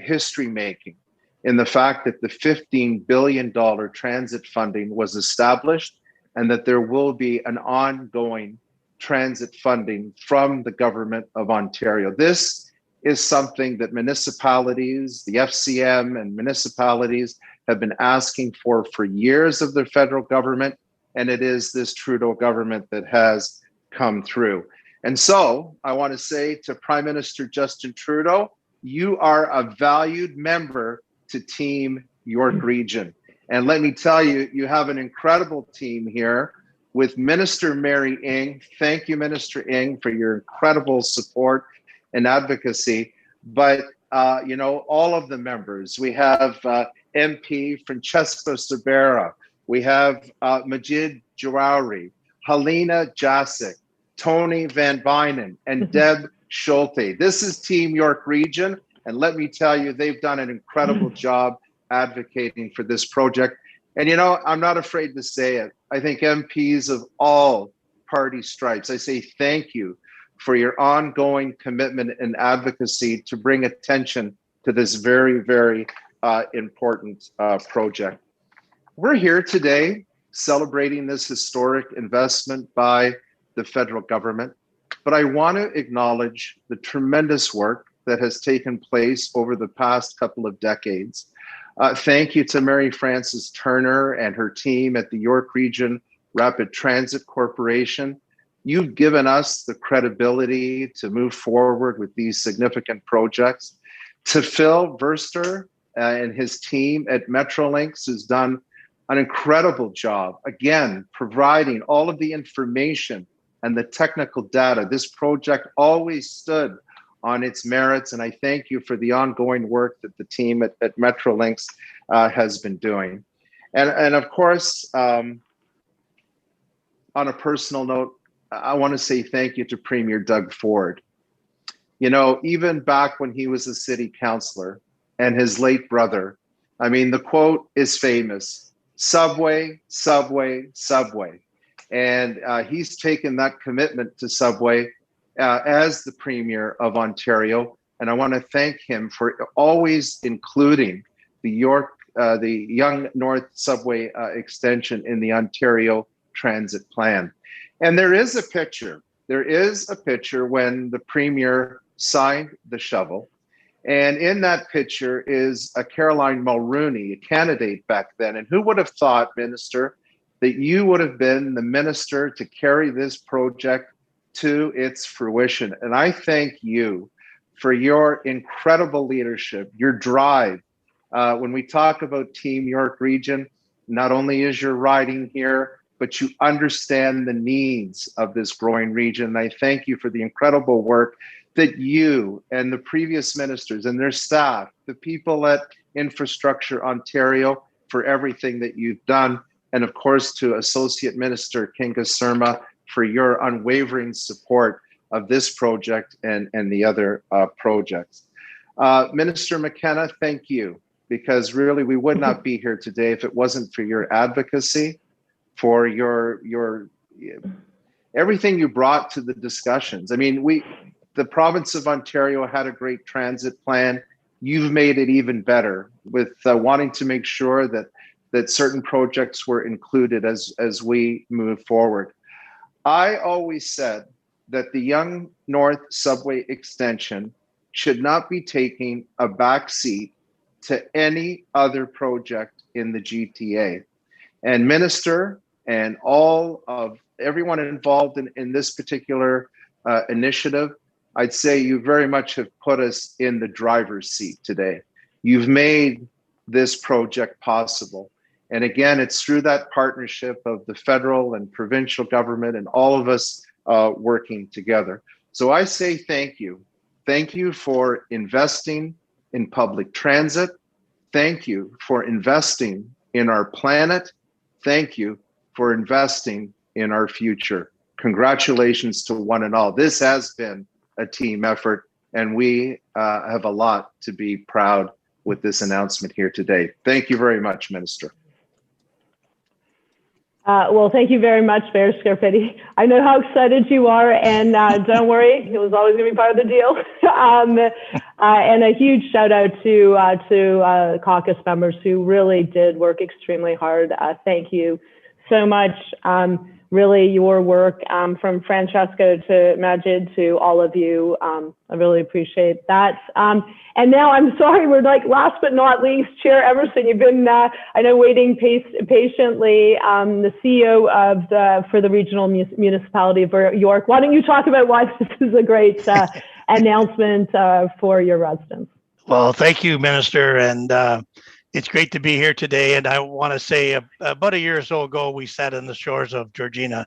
S6: history making in the fact that the $15 billion transit funding was established, and that there will be an ongoing transit funding from the government of Ontario. This is something that municipalities, the FCM and municipalities have been asking for years of the federal government, and it is this Trudeau government that has come through. And so I want to say to Prime Minister Justin Trudeau, you are a valued member to Team York Region. And let me tell you, you have an incredible team here with Minister Mary Ng. Thank you, Minister Ng, for your incredible support and advocacy. But, all of the members, we have MP Francesco Sabera, we have Majid Jawari, Helena Jasic, Tony Van Bynen, and Deb Schulte. This is Team York Region. And let me tell you, they've done an incredible job advocating for this project. And, I'm not afraid to say it. I think MPs of all party stripes, I say thank you for your ongoing commitment and advocacy to bring attention to this very, very important project. We're here today celebrating this historic investment by the federal government, but I want to acknowledge the tremendous work that has taken place over the past couple of decades. Thank you to Mary Frances Turner and her team at the York Region Rapid Transit Corporation. You've given us the credibility to move forward with these significant projects. To Phil Verster and his team at Metrolinx, who's done an incredible job, again, providing all of the information and the technical data. This project always stood on its merits, and I thank you for the ongoing work that the team at Metrolinx has been doing. And of course, on a personal note, I want to say thank you to Premier Doug Ford. Even back when he was a city councillor and his late brother, the quote is famous: Subway, Subway, Subway. And he's taken that commitment to Subway as the Premier of Ontario. And I want to thank him for always including the Yonge North Subway extension in the Ontario Transit Plan. And there is a picture when the Premier signed the shovel. And in that picture is a Caroline Mulrooney, a candidate back then. And who would have thought, Minister, that you would have been the minister to carry this project to its fruition? And I thank you for your incredible leadership, your drive. When we talk about Team York Region, not only is your riding here, but you understand the needs of this growing region. And I thank you for the incredible work that you and the previous ministers and their staff, the people at Infrastructure Ontario, for everything that you've done. And of course, to Associate Minister Kinga Surma for your unwavering support of this project and the other projects. Minister McKenna, thank you, because really we would not be here today if it wasn't for your advocacy, for your everything you brought to the discussions. The province of Ontario had a great transit plan. You've made it even better with wanting to make sure that certain projects were included as we move forward. I always said that the Yonge North Subway extension should not be taking a back seat to any other project in the GTA. And Minister and all of everyone involved in this particular initiative, I'd say you very much have put us in the driver's seat today. You've made this project possible. And again, it's through that partnership of the federal and provincial government and all of us working together. So I say thank you. Thank you for investing in public transit. Thank you for investing in our planet. Thank you for investing in our future. Congratulations to one and all. This has been a team effort, and we have a lot to be proud with this announcement here today. Thank you very much, Minister.
S1: Well, thank you very much, Mayor Scarpetti. I know how excited you are, and don't worry, it was always going to be part of the deal. And a huge shout out to caucus members who really did work extremely hard. Thank you so much. Really, your work from Francesco to Majid to all of you. I really appreciate that. And now I'm sorry, we're like last but not least, Chair Emerson, you've been, I know, waiting patiently, the CEO for the regional municipality of York. Why don't you talk about why this is a great announcement for your residents?
S7: Well, thank you, Minister. And it's great to be here today. And I want to say about a year or so ago, we sat on the shores of Georgina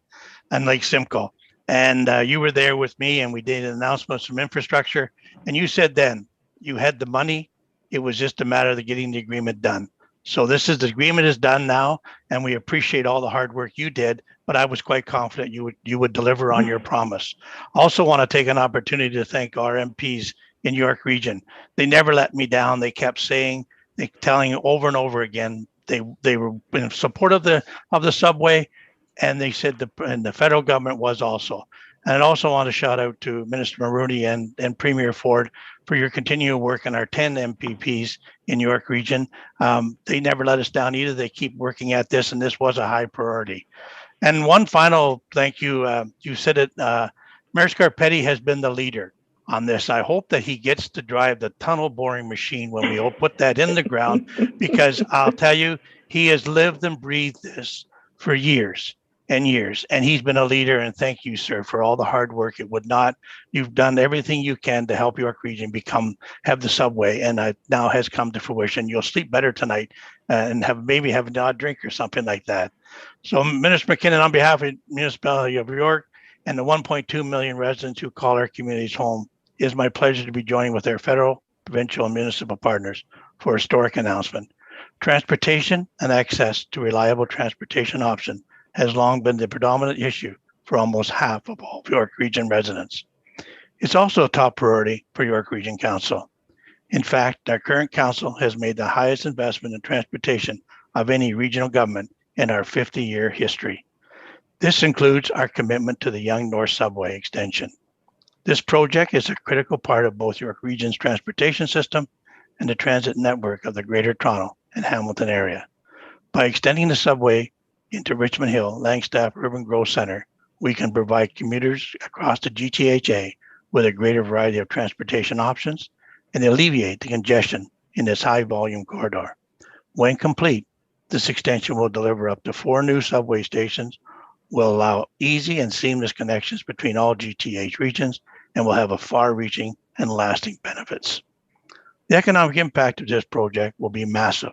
S7: and Lake Simcoe. And you were there with me, and we did announcements from infrastructure. And you said then you had the money. It was just a matter of getting the agreement done. So the agreement is done now, and we appreciate all the hard work you did. But I was quite confident you would deliver on your promise. Also want to take an opportunity to thank our MPs in York Region. They never let me down. They kept telling over and over again they were in support of the subway, and they said the federal government was also. And I also want to shout out to Minister Maroney and Premier Ford for your continued work on our 10 MPPs in York Region. They never let us down either. They keep working at this, and this was a high priority. And one final thank you. You said it, Mayor Scarpetti has been the leader on this. I hope that he gets to drive the tunnel boring machine when we put that in the ground, because I'll tell you, he has lived and breathed this for years and years, and he's been a leader. And thank you, sir, for all the hard work. You've done everything you can to help York Region have the subway, and it now has come to fruition. You'll sleep better tonight and maybe have an odd drink or something like that. So, Minister McKenna, on behalf of the municipality of York and the 1.2 million residents who call our communities home, it is my pleasure to be joining with our federal, provincial, and municipal partners for a historic announcement. Transportation and access to reliable transportation options has long been the predominant issue for almost half of all York Region residents. It's also a top priority for York Region Council. In fact, our current council has made the highest investment in transportation of any regional government in our 50-year history. This includes our commitment to the Yonge North Subway extension. This project is a critical part of both York Region's transportation system and the transit network of the Greater Toronto and Hamilton area. By extending the subway into Richmond Hill, Langstaff Urban Growth Center, we can provide commuters across the GTHA with a greater variety of transportation options and alleviate the congestion in this high volume corridor. When complete, this extension will deliver up to 4 new subway stations, will allow easy and seamless connections between all GTH regions, and will have a far-reaching and lasting benefits. The economic impact of this project will be massive,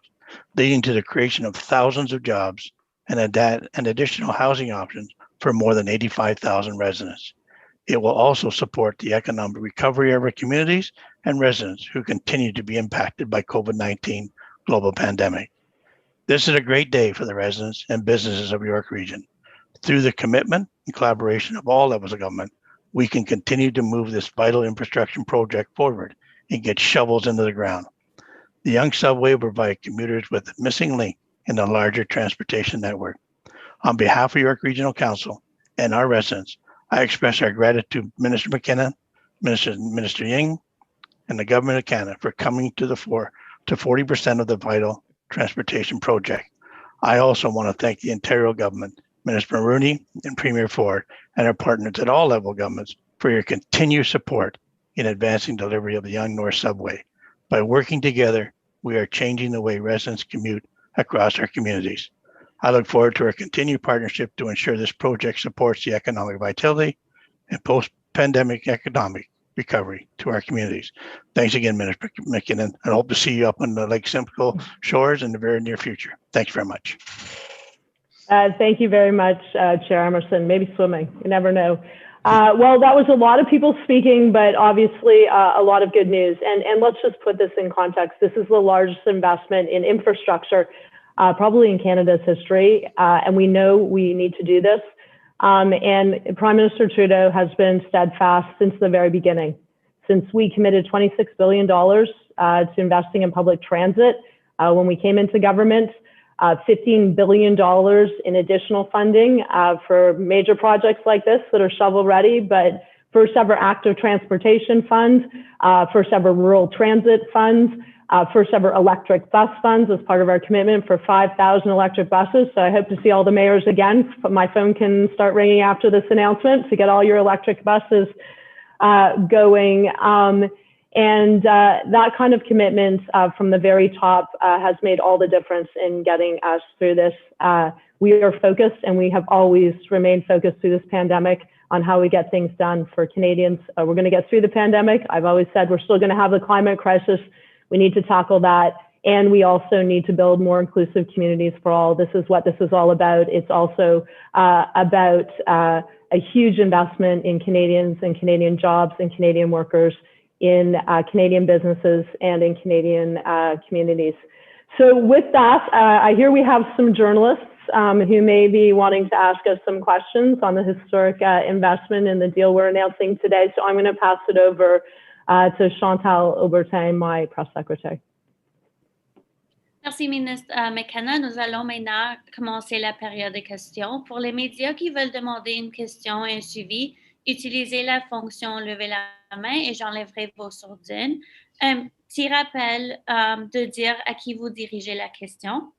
S7: leading to the creation of thousands of jobs and additional housing options for more than 85,000 residents. It will also support the economic recovery of our communities and residents who continue to be impacted by COVID-19 global pandemic. This is a great day for the residents and businesses of York Region. Through the commitment and collaboration of all levels of government, we can continue to move this vital infrastructure project forward and get shovels into the ground. The Yonge Subway will provide commuters with a missing link in the larger transportation network. On behalf of York Regional Council and our residents, I express our gratitude to Minister McKenna, Minister Ying, and the Government of Canada for coming to the fore to 40% of the vital transportation project. I also want to thank the Ontario government, Minister Maroney and Premier Ford, and our partners at all level governments for your continued support in advancing delivery of the Yonge North Subway. By working together, we are changing the way residents commute across our communities. I look forward to our continued partnership to ensure this project supports the economic vitality and post-pandemic economic recovery to our communities. Thanks again, Minister McKinnon, and I hope to see you up on the Lake Simcoe shores in the very near future. Thanks very much.
S1: Thank you very much, Chair Emerson. Maybe swimming, you never know. Well, that was a lot of people speaking, but obviously a lot of good news. And let's just put this in context. This is the largest investment in infrastructure, probably in Canada's history. And we know we need to do this. And Prime Minister Trudeau has been steadfast since the very beginning. Since we committed $26 billion to investing in public transit when we came into government, $15 billion in additional funding for major projects like this that are shovel ready, but first ever active transportation funds, first ever rural transit funds, first ever electric bus funds as part of our commitment for 5,000 electric buses. So I hope to see all the mayors again. My phone can start ringing after this announcement to get all your electric buses going. And that kind of commitment from the very top has made all the difference in getting us through this. We are focused, and we have always remained focused through this pandemic on how we get things done for Canadians. We're going to get through the pandemic. I've always said we're still going to have the climate crisis. We need to tackle that. And we also need to build more inclusive communities for all. This is what this is all about. It's also about a huge investment in Canadians and Canadian jobs and Canadian workers, in Canadian businesses and in Canadian communities. So with that, I hear we have some journalists who may be wanting to ask us some questions on the historic investment in the deal we're announcing today. So I'm going to pass it over to Chantal Aubertin, my press secretary.
S8: Merci, ministre McKenna. Nous allons maintenant commencer la période de questions. Pour les médias qui veulent demander une question et un suivi, utilisez la fonction lever la main et j'enlèverai vos sourdines. Petit rappel de dire à qui vous dirigez la question.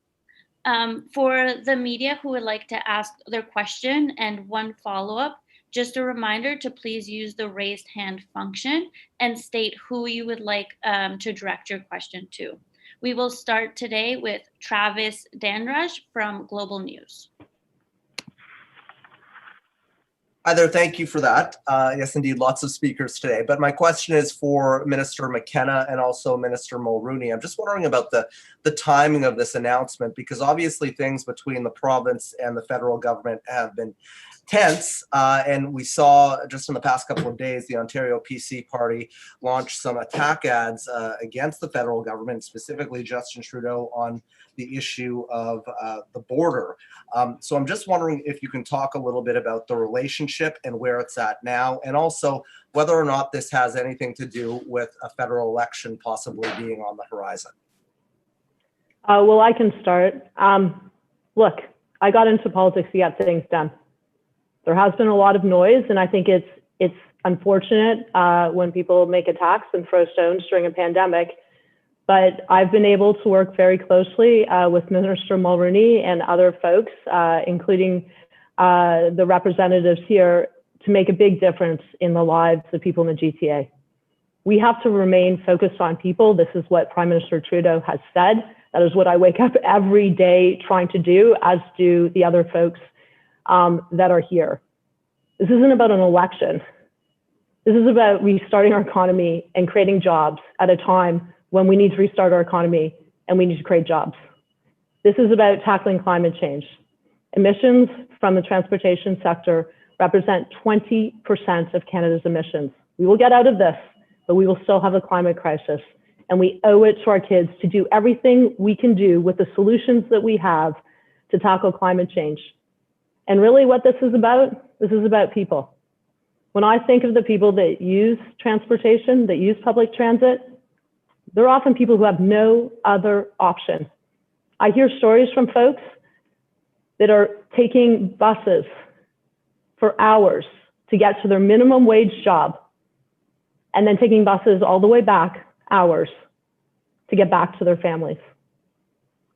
S8: For the media who would like to ask their question and one follow-up, just a reminder to please use the raised hand function and state who you would like to direct your question to. We will start today with Travis Dandrash from Global News.
S9: Hi there, thank you for that. Yes, indeed, lots of speakers today. But my question is for Minister McKenna and also Minister Mulrooney. I'm just wondering about the timing of this announcement, because obviously things between the province and the federal government have been tense. And we saw just in the past couple of days, the Ontario PC party launched some attack ads against the federal government, specifically Justin Trudeau, on the issue of the border. So I'm just wondering if you can talk a little bit about the relationship and where it's at now, and also whether or not this has anything to do with a federal election possibly being on the horizon.
S1: Well, I can start. Look, I got into politics to get things done. There has been a lot of noise, and I think it's unfortunate when people make attacks and throw stones during a pandemic. But I've been able to work very closely with Minister Mulrooney and other folks, including the representatives here, to make a big difference in the lives of people in the GTA. We have to remain focused on people. This is what Prime Minister Trudeau has said. That is what I wake up every day trying to do, as do the other folks that are here. This isn't about an election. This is about restarting our economy and creating jobs at a time when we need to restart our economy and we need to create jobs. This is about tackling climate change. Emissions from the transportation sector represent 20% of Canada's emissions. We will get out of this, but we will still have a climate crisis. And we owe it to our kids to do everything we can do with the solutions that we have to tackle climate change. And really what this is about people. When I think of the people that use transportation, that use public transit, they're often people who have no other option. I hear stories from folks that are taking buses for hours to get to their minimum wage job and then taking buses all the way back hours to get back to their families.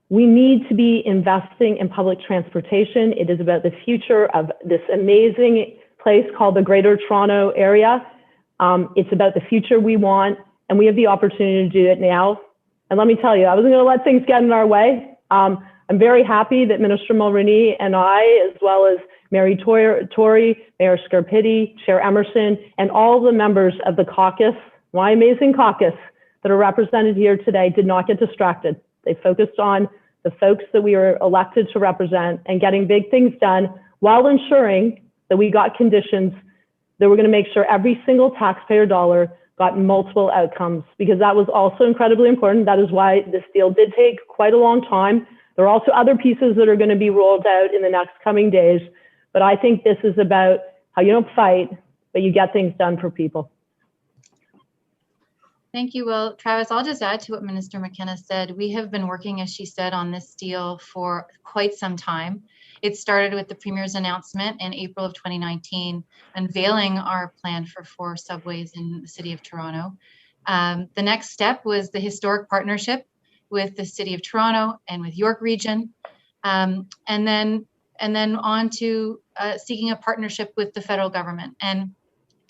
S1: We need to be investing in public transportation. It is about the future of this amazing place called the Greater Toronto Area. It's about the future we want, and we have the opportunity to do it now. And let me tell you, I wasn't going to let things get in our way. I'm very happy that Minister Mulrooney and I, as well as Mary Tory, Mayor Scarpitti, Chair Emerson, and all the members of the caucus, my amazing caucus, that are represented here today, did not get distracted. They focused on the folks that we were elected to represent and getting big things done while ensuring that we got conditions that were going to make sure every single taxpayer dollar got multiple outcomes, because that was also incredibly important. That is why this deal did take quite a long time. There are also other pieces that are going to be rolled out in the next coming days. But I think this is about how you don't fight, but you get things done for people.
S4: Thank you, Will. Travis, I'll just add to what Minister McKenna said. We have been working, as she said, on this deal for quite some time. It started with the Premier's announcement in April of 2019, unveiling our plan for 4 subways in the City of Toronto. The next step was the historic partnership with the City of Toronto and with York Region, and then on to seeking a partnership with the federal government. And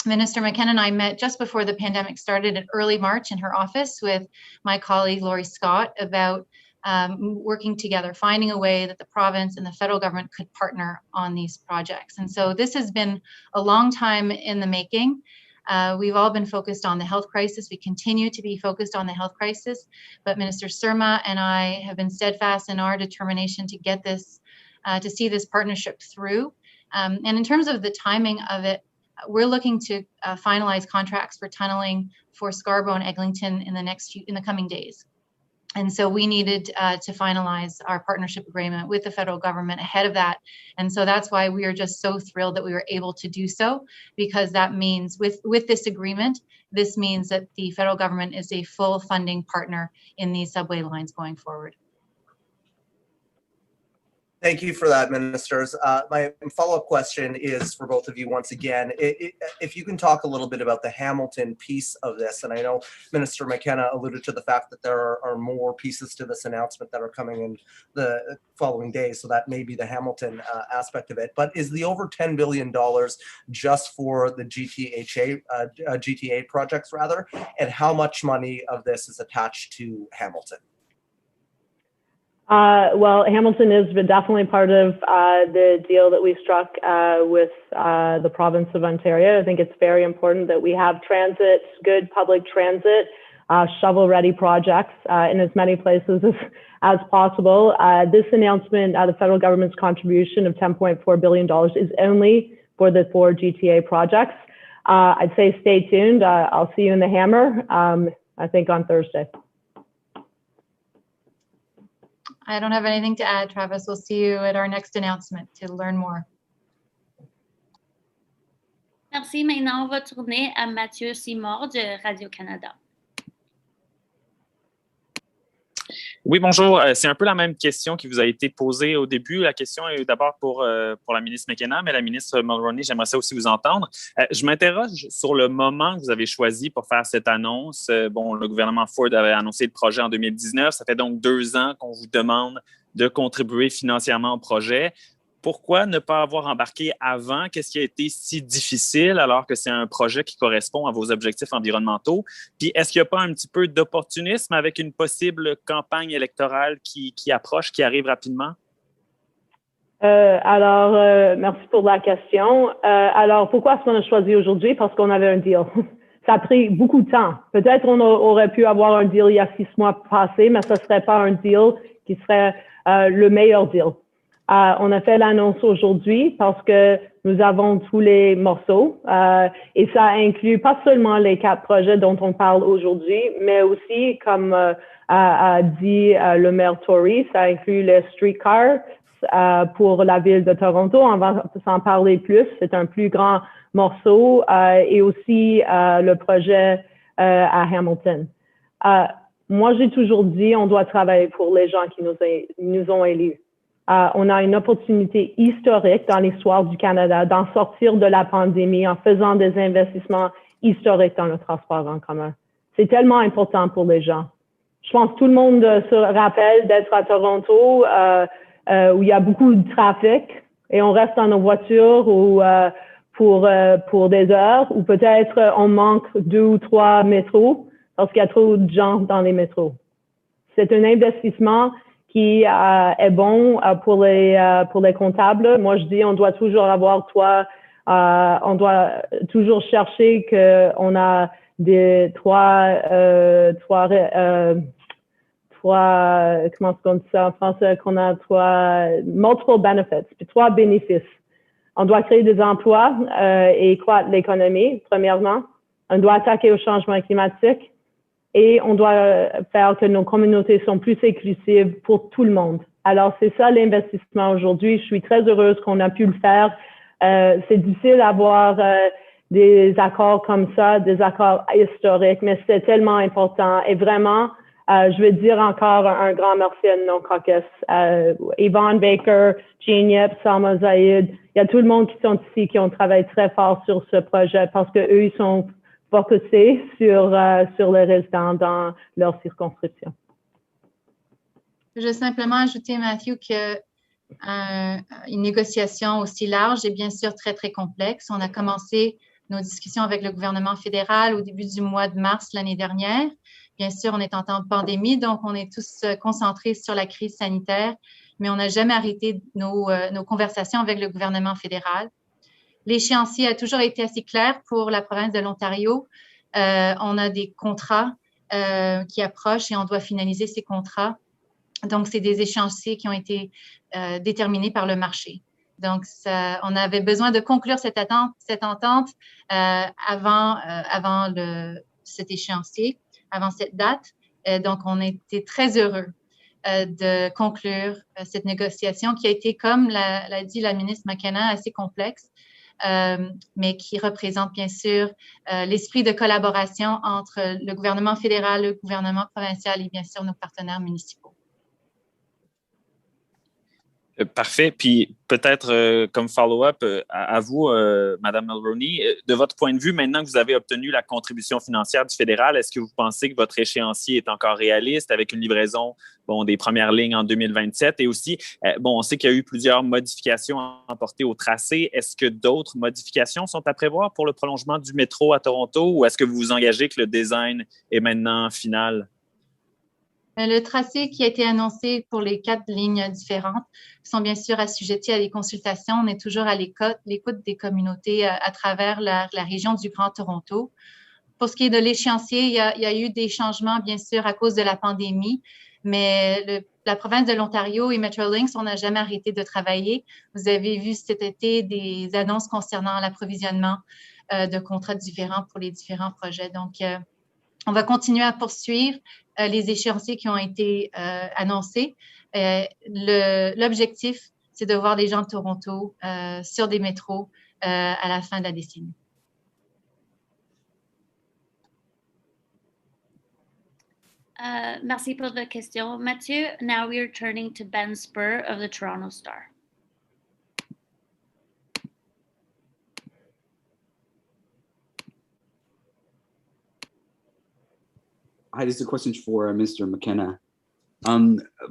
S4: Minister McKenna and I met just before the pandemic started in early March in her office with my colleague Laurie Scott about working together, finding a way that the province and the federal government could partner on these projects. And so this has been a long time in the making. We've all been focused on the health crisis. We continue to be focused on the health crisis, but Minister Surma and I have been steadfast in our determination to get this, to see this partnership through. And in terms of the timing of it, we're looking to finalize contracts for tunneling for Scarborough and Eglinton in the coming days. And so we needed to finalize our partnership agreement with the federal government ahead of that. And so that's why we are just so thrilled that we were able to do so, because that means with this agreement, this means that the federal government is a full funding partner in these subway lines going forward.
S9: Thank you for that, ministers. My follow-up question is for both of you once again. If you can talk a little bit about the Hamilton piece of this, and I know Minister McKenna alluded to the fact that there are more pieces to this announcement that are coming in the following days, so that may be the Hamilton aspect of it. But is the over $10 billion just for the GTA projects rather? And how much money of this is attached to Hamilton?
S1: Well, Hamilton is definitely part of the deal that we struck with the province of Ontario. I think it's very important that we have transit, good public transit, shovel-ready projects in as many places as possible. This announcement, the federal government's contribution of $10.4 billion is only for the 4 GTA projects. I'd say stay tuned. I'll see you in the Hammer, I think on Thursday.
S4: I don't have anything to add, Travis. We'll see you at our next announcement to learn more.
S8: Merci. Maintenant, on va tourner à Mathieu Simard de Radio-Canada.
S10: Oui, bonjour. C'est un peu la même question qui vous a été posée au début. La question est d'abord pour la ministre McKenna, mais la ministre Mulroney, j'aimerais ça aussi vous entendre. Je m'interroge sur le moment que vous avez choisi pour faire cette annonce. Bon, le gouvernement Ford avait annoncé le projet en 2019. Ça fait donc 2 ans qu'on vous demande de contribuer financièrement au projet. Pourquoi ne pas avoir embarqué avant? Qu'est-ce qui a été si difficile alors que c'est un projet qui correspond à vos objectifs environnementaux? Puis, est-ce qu'il n'y a pas un petit peu d'opportunisme avec une possible campagne électorale qui approche, qui arrive rapidement?
S1: Merci pour la question. Alors, pourquoi est-ce qu'on a choisi aujourd'hui? Parce qu'on avait un deal. Ça a pris beaucoup de temps. Peut-être on aurait pu avoir un deal il y a 6 mois passés, mais ce ne serait pas un deal qui serait le meilleur deal. On a fait l'annonce aujourd'hui parce que nous avons tous les morceaux et ça inclut pas seulement les 4 projets dont on parle aujourd'hui, mais aussi, comme a dit le maire Tory, ça inclut les streetcars pour la ville de Toronto. On va s'en parler plus. C'est un plus grand morceau et aussi le projet à Hamilton. Moi, j'ai toujours dit on doit travailler pour les gens qui nous ont élus. On a une opportunité historique dans l'histoire du Canada d'en sortir de la pandémie en faisant des investissements historiques dans le transport en commun. C'est tellement important pour les gens. Je pense que tout le monde se rappelle d'être à Toronto où il y a beaucoup de trafic et on reste dans nos voitures ou pour des heures ou peut-être on manque 2 ou 3 métros parce qu'il y a trop de gens dans les métros. C'est un investissement qui est bon pour les comptables. Moi, je dis, on doit toujours avoir on doit toujours chercher qu'on a trois, comment est-ce qu'on dit ça en français, qu'on a 3 multiple benefits, puis 3 bénéfices. On doit créer des emplois et croître l'économie, premièrement. On doit attaquer au changement climatique. Et on doit faire que nos communautés sont plus inclusives pour tout le monde. Alors, c'est ça l'investissement aujourd'hui. Je suis très heureuse qu'on a pu le faire. C'est difficile d'avoir des accords comme ça, des accords historiques, mais c'est tellement important. Et vraiment, je veux dire encore un grand merci à nos caucus. Yvonne Baker, Jean Yip, Salma Zaïd, il y a tout le monde qui sont ici, qui ont travaillé très fort sur ce projet parce que eux, ils sont focuser sur les résidents dans leur circonscription.
S4: Je veux simplement ajouter, Matthew, que une négociation aussi large est bien sûr très, très complexe. On a commencé nos discussions avec le gouvernement fédéral au début du mois de mars l'année dernière. Bien sûr, on est en temps de pandémie, donc on est tous concentrés sur la crise sanitaire, mais on n'a jamais arrêté nos conversations avec le gouvernement fédéral. L'échéancier a toujours été assez clair pour la province de l'Ontario. On a des contrats qui approchent et on doit finaliser ces contrats. Donc, c'est des échéanciers qui ont été déterminés par le marché. Donc, on avait besoin de conclure cette entente avant cet échéancier, avant cette date. Donc, on était très heureux de conclure cette négociation qui a été, comme l'a dit la ministre McKenna, assez complexe, mais qui représente bien sûr l'esprit de collaboration entre le gouvernement fédéral, le gouvernement provincial et bien sûr nos partenaires municipaux.
S10: Parfait. Puis peut-être comme follow-up à vous, Madame Mulroney, de votre point de vue, maintenant que vous avez obtenu la contribution financière du fédéral, est-ce que vous pensez que votre échéancier est encore réaliste avec une livraison des premières lignes en 2027? Et aussi, on sait qu'il y a eu plusieurs modifications apportées au tracé. Est-ce que d'autres modifications sont à prévoir pour le prolongement du métro à Toronto ou est-ce que vous vous engagez que le design est maintenant final?
S4: Le tracé qui a été annoncé pour les 4 lignes différentes sont bien sûr assujettis à des consultations. On est toujours à l'écoute des communautés à travers la région du Grand Toronto. Pour ce qui est de l'échéancier, il y a eu des changements, bien sûr, à cause de la pandémie, mais la province de l'Ontario et Metrolinx, on n'a jamais arrêté de travailler. Vous avez vu cet été des annonces concernant l'approvisionnement de contrats différents pour les différents projets. Donc, on va continuer à poursuivre les échéanciers qui ont été annoncés. L'objectif, c'est de voir les gens de Toronto sur des métros à la fin de la décennie.
S8: Merci pour la question, Mathieu. Now we are turning to Ben Spur of the Toronto Star.
S11: Hi, this is a question for Minister McKenna.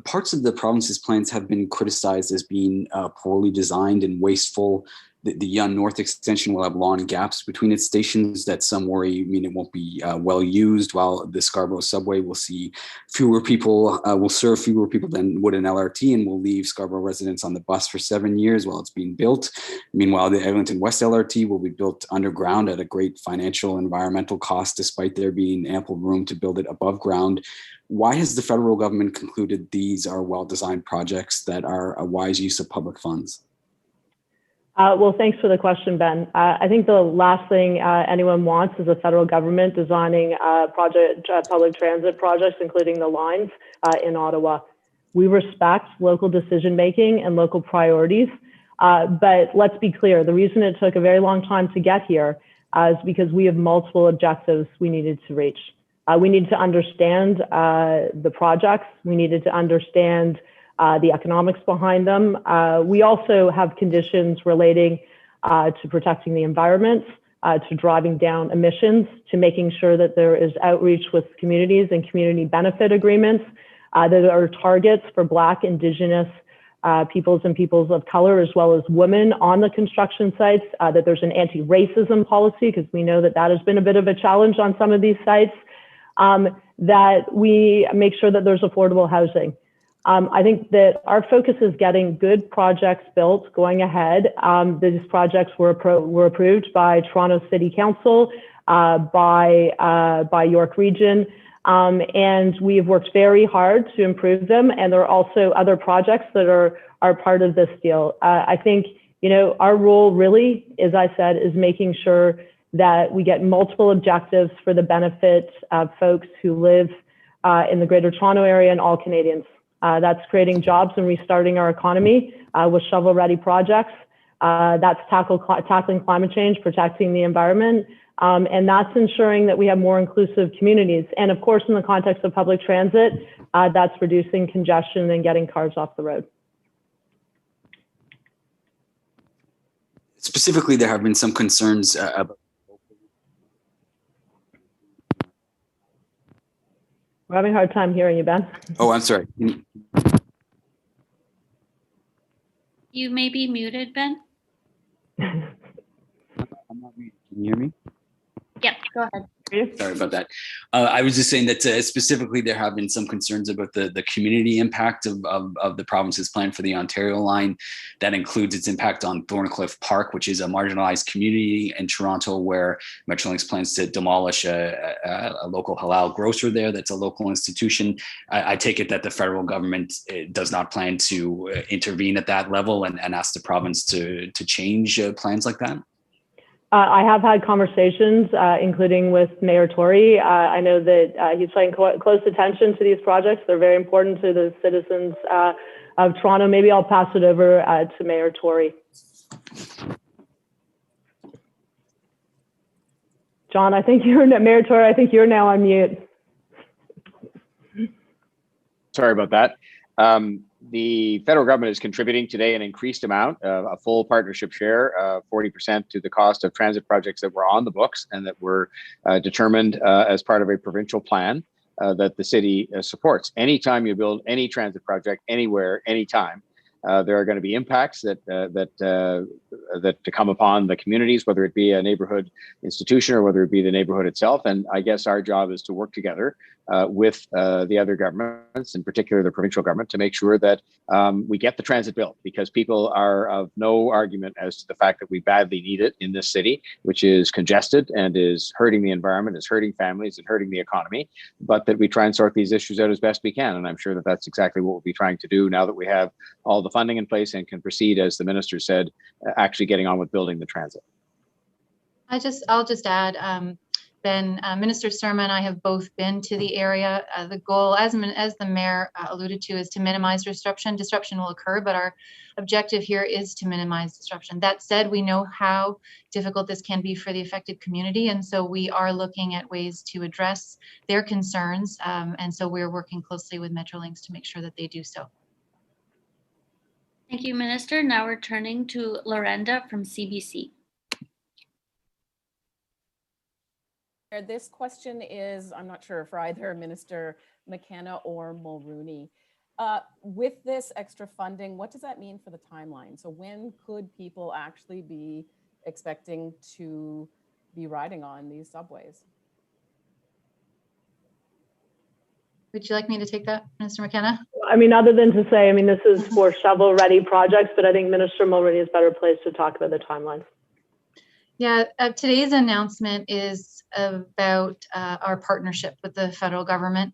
S11: Parts of the province's plans have been criticized as being poorly designed and wasteful. The Yonge North extension will have long gaps between its stations that some worry mean it won't be well used, while the Scarborough Subway will see fewer people, will serve fewer people than would an LRT and will leave Scarborough residents on the bus for 7 years while it's being built. Meanwhile, the Eglinton West LRT will be built underground at a great financial and environmental cost, despite there being ample room to build it above ground. Why has the federal government concluded these are well-designed projects that are a wise use of public funds?
S1: Well, thanks for the question, Ben. I think the last thing anyone wants is a federal government designing public transit projects, including the lines in Ottawa. We respect local decision-making and local priorities, but let's be clear, the reason it took a very long time to get here is because we have multiple objectives we needed to reach. We needed to understand the projects. We needed to understand the economics behind them. We also have conditions relating to protecting the environment, to driving down emissions, to making sure that there is outreach with communities and community benefit agreements, that are targets for Black, Indigenous peoples and peoples of color, as well as women on the construction sites, that there's an anti-racism policy, because we know that that has been a bit of a challenge on some of these sites, that we make sure that there's affordable housing. I think that our focus is getting good projects built going ahead. These projects were approved by Toronto City Council, by York Region, and we have worked very hard to improve them. And there are also other projects that are part of this deal. I think, our role really, as I said, is making sure that we get multiple objectives for the benefit of folks who live in the Greater Toronto Area and all Canadians. That's creating jobs and restarting our economy with shovel-ready projects. That's tackling climate change, protecting the environment, and that's ensuring that we have more inclusive communities. And of course, in the context of public transit, that's reducing congestion and getting cars off the road.
S11: Specifically, there have been some concerns about
S1: We're having a hard time hearing you, Ben.
S11: Oh, I'm sorry.
S8: You may be muted, Ben.
S11: I'm not muted. Can you hear me?
S8: Yep, go ahead.
S11: Sorry about that. I was just saying that specifically there have been some concerns about the community impact of the province's plan for the Ontario line. That includes its impact on Thorncliffe Park, which is a marginalized community in Toronto where Metrolinx plans to demolish a local halal grocer there that's a local institution. I take it that the federal government does not plan to intervene at that level and ask the province to change plans like that?
S1: I have had conversations, including with Mayor Tory. I know that he's paying close attention to these projects. They're very important to the citizens of Toronto. Maybe I'll pass it over to Mayor Tory. John, I think Mayor Tory, I think you're now on mute.
S3: Sorry about that. The federal government is contributing today an increased amount, a full partnership share, 40% to the cost of transit projects that were on the books and that were determined as part of a provincial plan that the city supports. Anytime you build any transit project, anywhere, anytime, there are going to be impacts that come upon the communities, whether it be a neighborhood institution or whether it be the neighborhood itself. And I guess our job is to work together with the other governments, in particular the provincial government, to make sure that we get the transit built, because people are of no argument as to the fact that we badly need it in this city, which is congested and is hurting the environment, is hurting families and hurting the economy, but that we try and sort these issues out as best we can. And I'm sure that that's exactly what we'll be trying to do now that we have all the funding in place and can proceed, as the minister said, actually getting on with building the transit.
S4: I'll just add, Ben, Minister Surma and I have both been to the area. The goal, as the mayor alluded to, is to minimize disruption. Disruption will occur, but our objective here is to minimize disruption. That said, we know how difficult this can be for the affected community, and so we are looking at ways to address their concerns, and so we're working closely with Metrolinx to make sure that they do so.
S8: Thank you, Minister. Now we're turning to Lorenda from CBC.
S12: This question is, I'm not sure for either Minister McKenna or Mulrooney. With this extra funding, what does that mean for the timeline? So when could people actually be expecting to be riding on these subways?
S4: Would you like me to take that, Minister McKenna?
S1: I mean, other than to say, I mean, this is for shovel-ready projects, but I think Minister Mulrooney is better placed to talk about the timelines.
S4: Yeah, today's announcement is about our partnership with the federal government,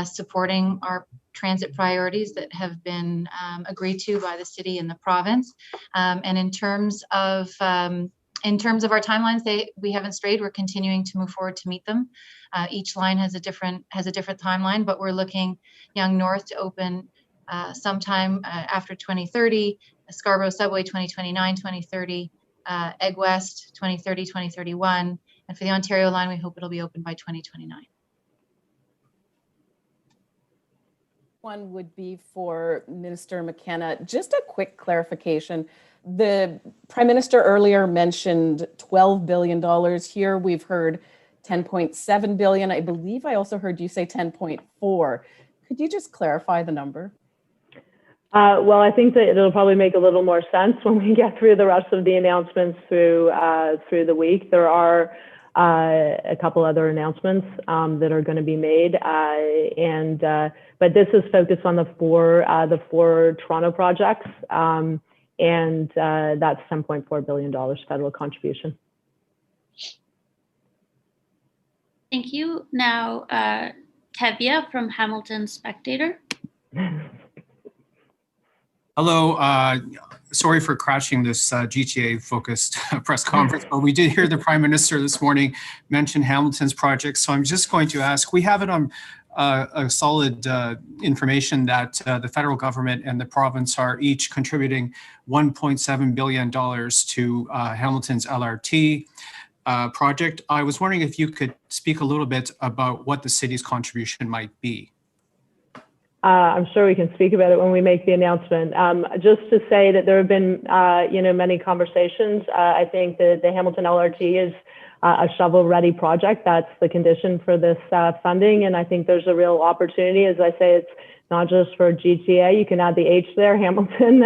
S4: supporting our transit priorities that have been agreed to by the city and the province. And in terms of our timelines, we haven't strayed. We're continuing to move forward to meet them. Each line has a different timeline, but we're looking Yonge North to open sometime after 2030, Scarborough Subway 2029, 2030. Egg West 2030, 2031, and for the Ontario line, we hope it'll be open by 2029.
S12: One would be for Minister McKenna. Just a quick clarification. The Prime Minister earlier mentioned $12 billion. Here we've heard $10.7 billion. I believe I also heard you say 10.4. Could you just clarify the number?
S1: Well, I think that it'll probably make a little more sense when we get through the rest of the announcements through the week. There are a couple other announcements that are going to be made, but this is focused on the four Toronto projects, and that's $10.4 billion federal contribution.
S8: Thank you. Now, Tevya from Hamilton Spectator.
S13: Hello, sorry for crashing this GTA-focused press conference, but we did hear the Prime Minister this morning mention Hamilton's project. So I'm just going to ask, we have it on a solid information that the federal government and the province are each contributing $1.7 billion to Hamilton's LRT project. I was wondering if you could speak a little bit about what the city's contribution might be.
S1: I'm sure we can speak about it when we make the announcement. Just to say that there have been, many conversations. I think that the Hamilton LRT is a shovel-ready project. That's the condition for this funding, and I think there's a real opportunity. As I say, it's not just for GTA. You can add the H there, Hamilton,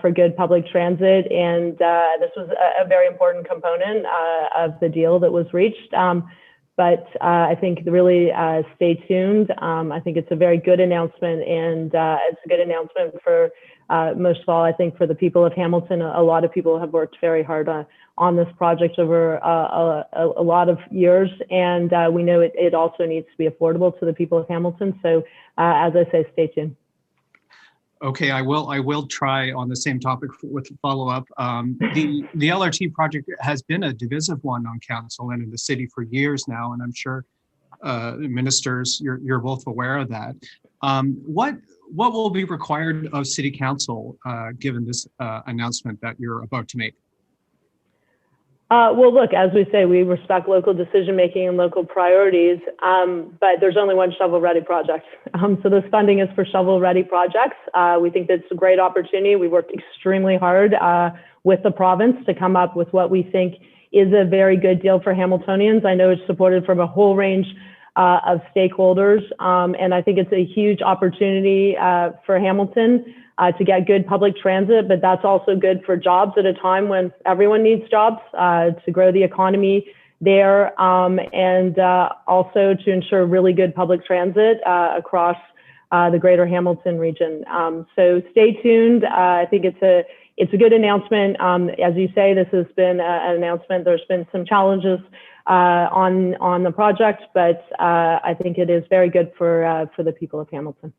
S1: for good public transit, and this was a very important component of the deal that was reached. But I think really stay tuned. I think it's a very good announcement, and it's a good announcement for, most of all, I think for the people of Hamilton. A lot of people have worked very hard on this project over a lot of years, and we know it also needs to be affordable to the people of Hamilton. So as I say, stay tuned.
S13: Okay, I will try on the same topic with follow-up. The LRT project has been a divisive one on council and in the city for years now, and I'm sure ministers, you're both aware of that. What will be required of city council given this announcement that you're about to make?
S1: Well, look, as we say, we respect local decision-making and local priorities, but there's only one shovel-ready project. So this funding is for shovel-ready projects. We think that's a great opportunity. We worked extremely hard with the province to come up with what we think is a very good deal for Hamiltonians. I know it's supported from a whole range of stakeholders, and I think it's a huge opportunity for Hamilton to get good public transit, but that's also good for jobs at a time when everyone needs jobs, to grow the economy there, and also to ensure really good public transit across the greater Hamilton region. So stay tuned. I think it's a good announcement. As you say, this has been an announcement. There's been some challenges on the project, but I think it is very good for the people of Hamilton.